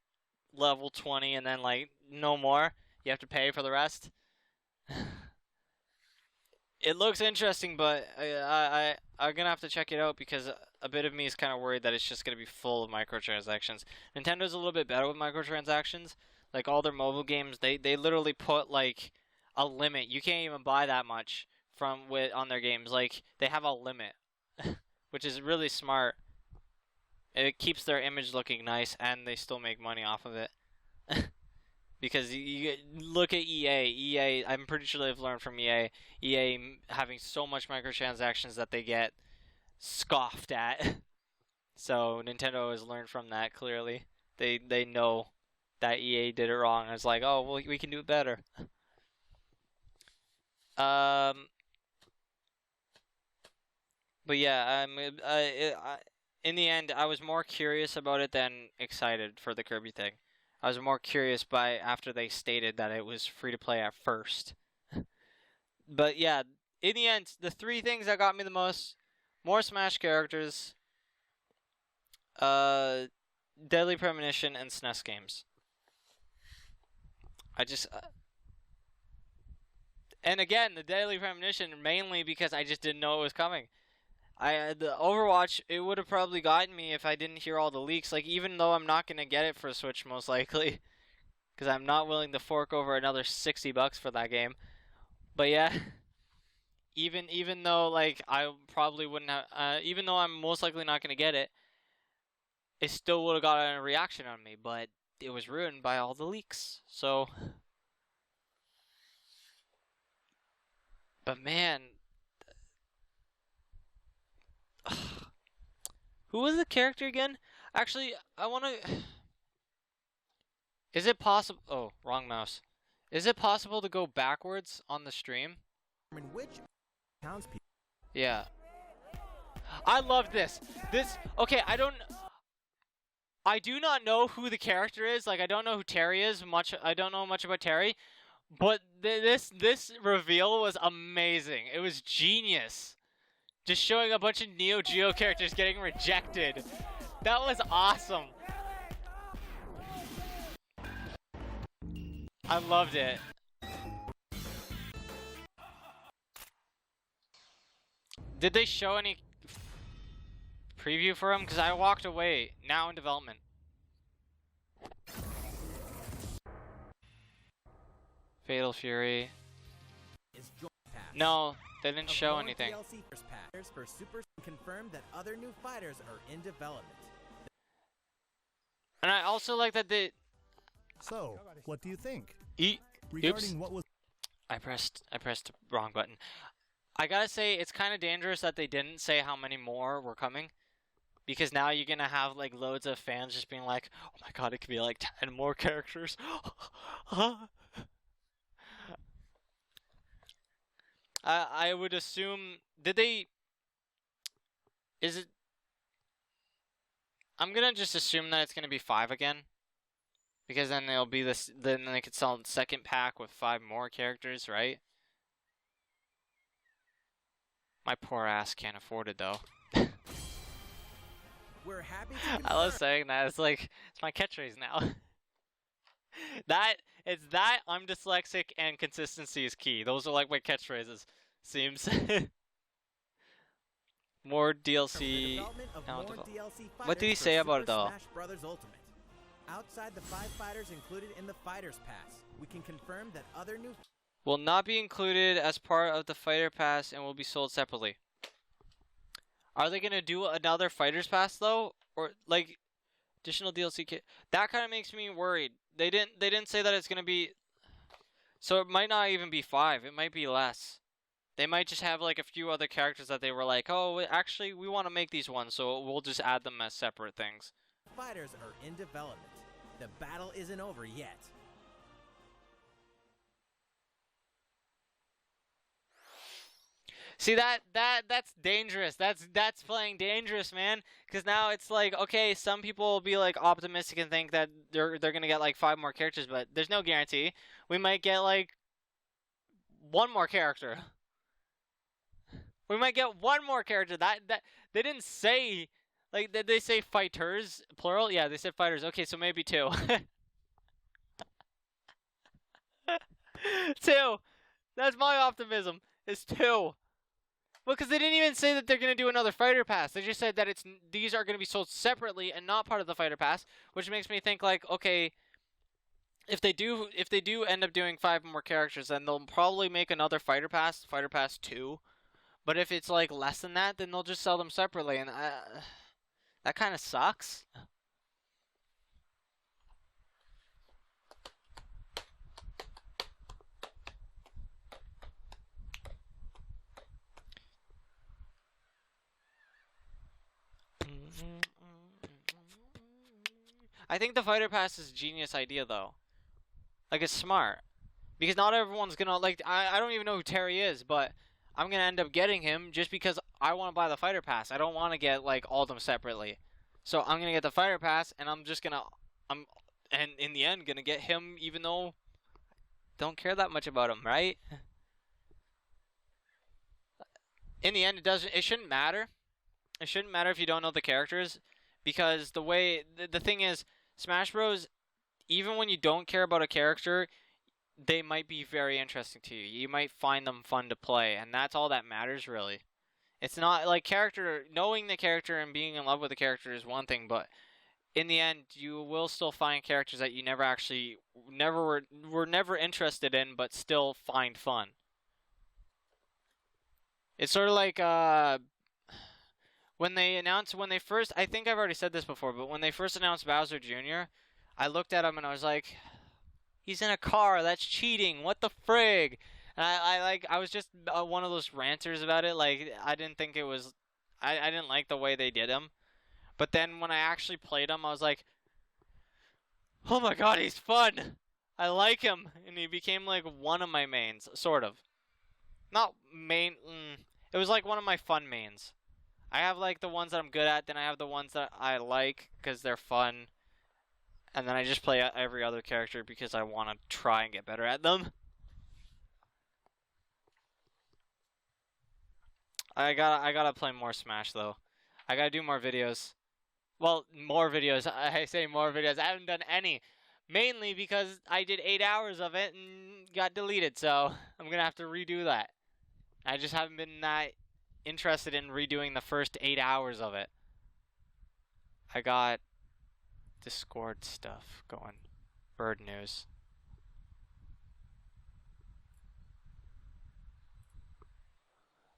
level 20 and then like no more? You have to pay for the rest? It looks interesting, but I'm going to have to check it out because a bit of me is kind of worried that it's just going to be full of microtransactions. Nintendo's a little bit better with microtransactions. Like all their mobile games, they literally put like a limit. You can't even buy that much on their games. Like they have a limit, which is really smart. It keeps their image looking nice, and they still make money off of it. Because you look at EA, I'm pretty sure they've learned from EA having so much microtransactions that they get scoffed at. So Nintendo has learned from that clearly. They know that EA did it wrong. It's like, oh, well, we can do it better. But yeah, in the end, I was more curious about it than excited for the Kirby thing. I was more curious after they stated that it was free to play at first. But yeah, in the end, the three things that got me the most: more Smash characters, Deadly Premonition, and SNES games. And again, the Deadly Premonition mainly because I just didn't know it was coming. The Overwatch, it would have probably gotten me if I didn't hear all the leaks. Like, even though I'm not going to get it for Switch most likely, because I'm not willing to fork over another $60 for that game. But yeah, even though like I probably wouldn't have, even though I'm most likely not going to get it, it still would have got a reaction on me. But it was ruined by all the leaks. So, but man. Who was the character again? Actually, I want to... Is it possible... Oh, wrong mouse. Is it possible to go backwards on the stream? Which townspeople? Yeah. I love this. Okay, I do not know who the character is. Like, I don't know who Terry is. I don't know much about Terry. But this reveal was amazing. It was genius. Just showing a bunch of Neo Geo characters getting rejected. That was awesome. I loved it. Did they show any preview for him? Because I walked away. Now in development. Fatal Fury. No, they didn't show anything. For Super confirmed that other new fighters are in development. And I also like that they... So, what do you think? Oops. I pressed the wrong button. I gotta say, it's kind of dangerous that they didn't say how many more were coming. Because now you're gonna have like loads of fans just being like, oh my god, it could be like 10 more characters. I would assume... I'm gonna just assume that it's gonna be 5 again. Because then they'll be this. Then they could sell a second pack with 5 more characters, right? My poor ass can't afford it though. We're happy I love saying that. It's like it's my catchphrase now. That It's that, I'm dyslexic, and consistency is key. Those are like my catchphrases. Seems. More DLC. What did he say about it though? Smash Brothers Ultimate. Outside the 5 fighters included in the Fighters Pass, we can confirm that other new Will not be included as part of the Fighter Pass and will be sold separately. Are they gonna do another Fighters Pass though, or like additional DLC kit? That kind of makes me worried. They didn't say that it's gonna be. So it might not even be 5. It might be less. They might just have like a few other characters that they were like, oh, actually, we want to make these ones, so we'll just add them as separate things. fighters are in development. The battle isn't over yet. See, that's dangerous. That's playing dangerous, man. Because now it's like, okay, some people will be like optimistic and think that they're gonna get like 5 more characters, but there's no guarantee. We might get like 1 more character. We might get 1 more character. That they didn't say, like, did they say fighters plural? Yeah, they said fighters. Okay, so maybe 2. 2. That's my optimism. It's 2. Well, because they didn't even say that they're going to do another fighter pass. They just said that these are going to be sold separately and not part of the fighter pass, which makes me think like, okay, if they do end up doing 5 more characters, then they'll probably make another fighter pass 2. But if it's like less than that, then they'll just sell them separately, and that kind of sucks. I think the fighter pass is a genius idea, though. Like, it's smart. Because not everyone's gonna, like, I don't even know who Terry is, but I'm gonna end up getting him just because I want to buy the fighter pass. I don't want to get, like, all of them separately. So I'm gonna get the fighter pass, and and in the end, gonna get him even though I don't care that much about him, right? In the end, it shouldn't matter. It shouldn't matter if you don't know the characters, because the thing is, Smash Bros, even when you don't care about a character, they might be very interesting to you. You might find them fun to play, and that's all that matters, really. It's not like knowing the character and being in love with the character is one thing, but in the end, you will still find characters that you were never interested in, but still find fun. It's sort of like when they first, I think I've already said this before, but when they first announced Bowser Jr., I looked at him and I was like, he's in a car, that's cheating, what the frig? And I was just one of those ranters about it. Like, I didn't think it was, I didn't like the way they did him. But then when I actually played him, I was like, oh my god, he's fun! I like him! And he became like one of my mains, sort of. Not main, it was like one of my fun mains. I have like the ones that I'm good at, then I have the ones that I like because they're fun. And then I just play every other character because I want to try and get better at them. I gotta play more Smash though. I gotta do more videos. Well, more videos. I say more videos. I haven't done any. Mainly because I did 8 hours of it and got deleted, so I'm gonna have to redo that. I just haven't been that interested in redoing the first 8 hours of it. I got Discord stuff going. Bird news.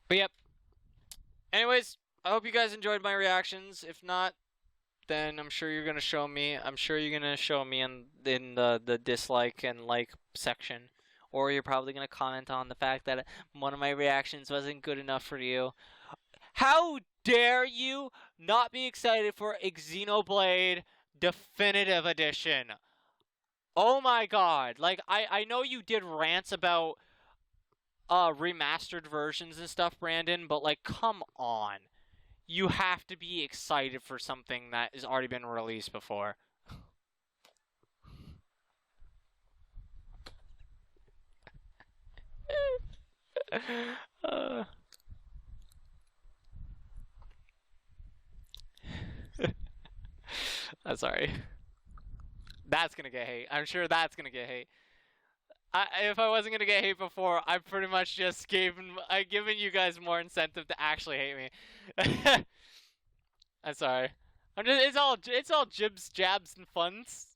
But yep. Anyways, I hope you guys enjoyed my reactions. If not, then I'm sure you're gonna show me. I'm sure you're gonna show me in the dislike and like section. Or you're probably going to comment on the fact that one of my reactions wasn't good enough for you. How dare you not be excited for Xenoblade Definitive Edition? Oh my god. Like, I know you did rants about remastered versions and stuff, Brandon, but like, come on. You have to be excited for something that has already been released before. I'm sorry. That's gonna get hate. I'm sure that's gonna get hate. if I wasn't gonna get hate before, I pretty much just given you guys more incentive to actually hate me. I'm sorry. It's all jibs, jabs, and funs.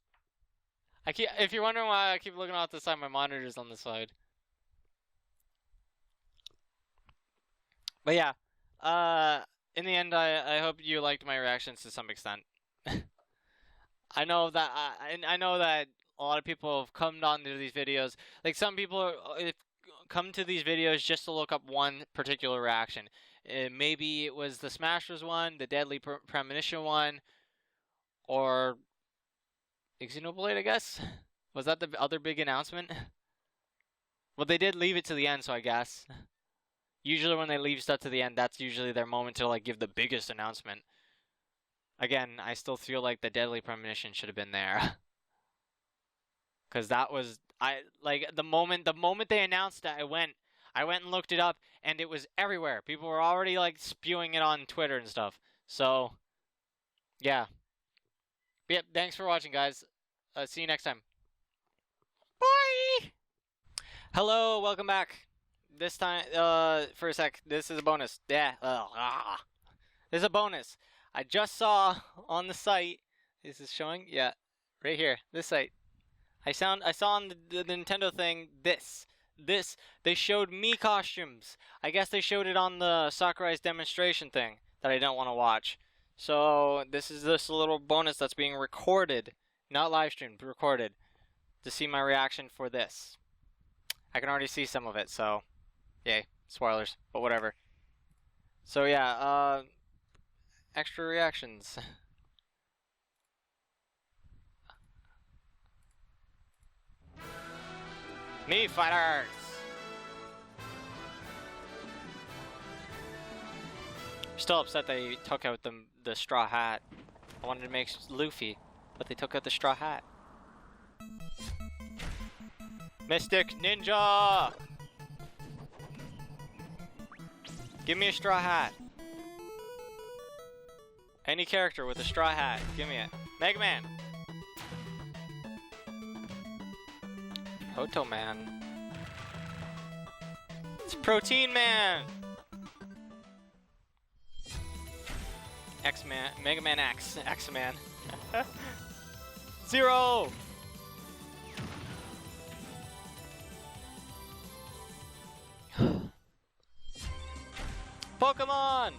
If you're wondering why I keep looking off the side, my monitor's on the side. But yeah, in the end, I hope you liked my reactions to some extent. I know that I know that a lot of people have come on to these videos. Like some people come to these videos just to look up one particular reaction. Maybe it was the Smashers one, the Deadly Premonition one, or Xenoblade, I guess. Was that the other big announcement? Well, they did leave it to the end, so I guess. Usually when they leave stuff to the end, that's usually their moment to like give the biggest announcement. Again, I still feel like the Deadly Premonition should have been there. Cause that was the moment they announced it, I went and looked it up and it was everywhere. People were already like spewing it on Twitter and stuff. So yeah. But, yeah, thanks for watching, guys. See you next time. Bye. Hello, welcome back. This time, for a sec, this is a bonus. Yeah, this is a bonus. I just saw on the site. Is this showing? Yeah, right here. This site. I saw on the Nintendo thing. This. They showed Mii Costumes. I guess they showed it on the Sakurai's demonstration thing that I don't want to watch. So this is this little bonus that's being recorded, not live streamed, recorded, to see my reaction for this. I can already see some of it, so. Yay, spoilers, but whatever. So yeah, extra reactions. Mii Fighters! Still upset they took out the straw hat. I wanted to make Luffy, but they took out the straw hat. Mystic Ninja! Give me a straw hat. Any character with a straw hat, give me it. Mega Man. Proto Man. It's Protein Man. X-Man, Mega Man X, X-Man. Zero. Pokemon!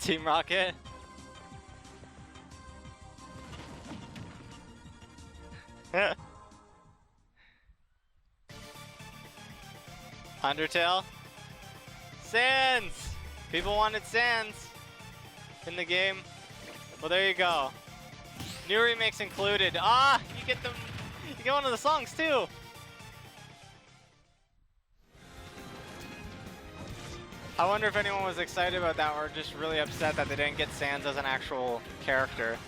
Team Rocket. Undertale. Sans! People wanted Sans in the game. Well, there you go. New remakes included. Ah, you get them. You get one of the songs too. I wonder if anyone was excited about that or just really upset that they didn't get Sans as an actual character.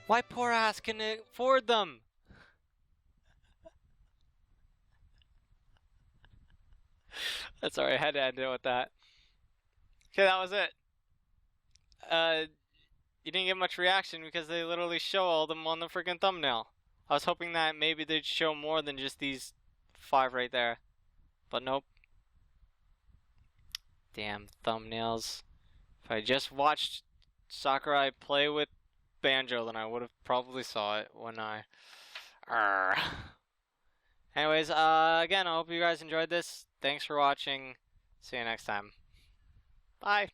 Why poor ass can afford them? That's alright, I had to end it with that. Okay, that was it. You didn't get much reaction because they literally show all them on the freaking thumbnail. I was hoping that maybe they'd show more than just these 5 right there. But nope. Damn thumbnails. If I just watched Sakurai play with Banjo, then I would have probably saw it when I... Anyways, again, I hope you guys enjoyed this. Thanks for watching. See you next time. Bye.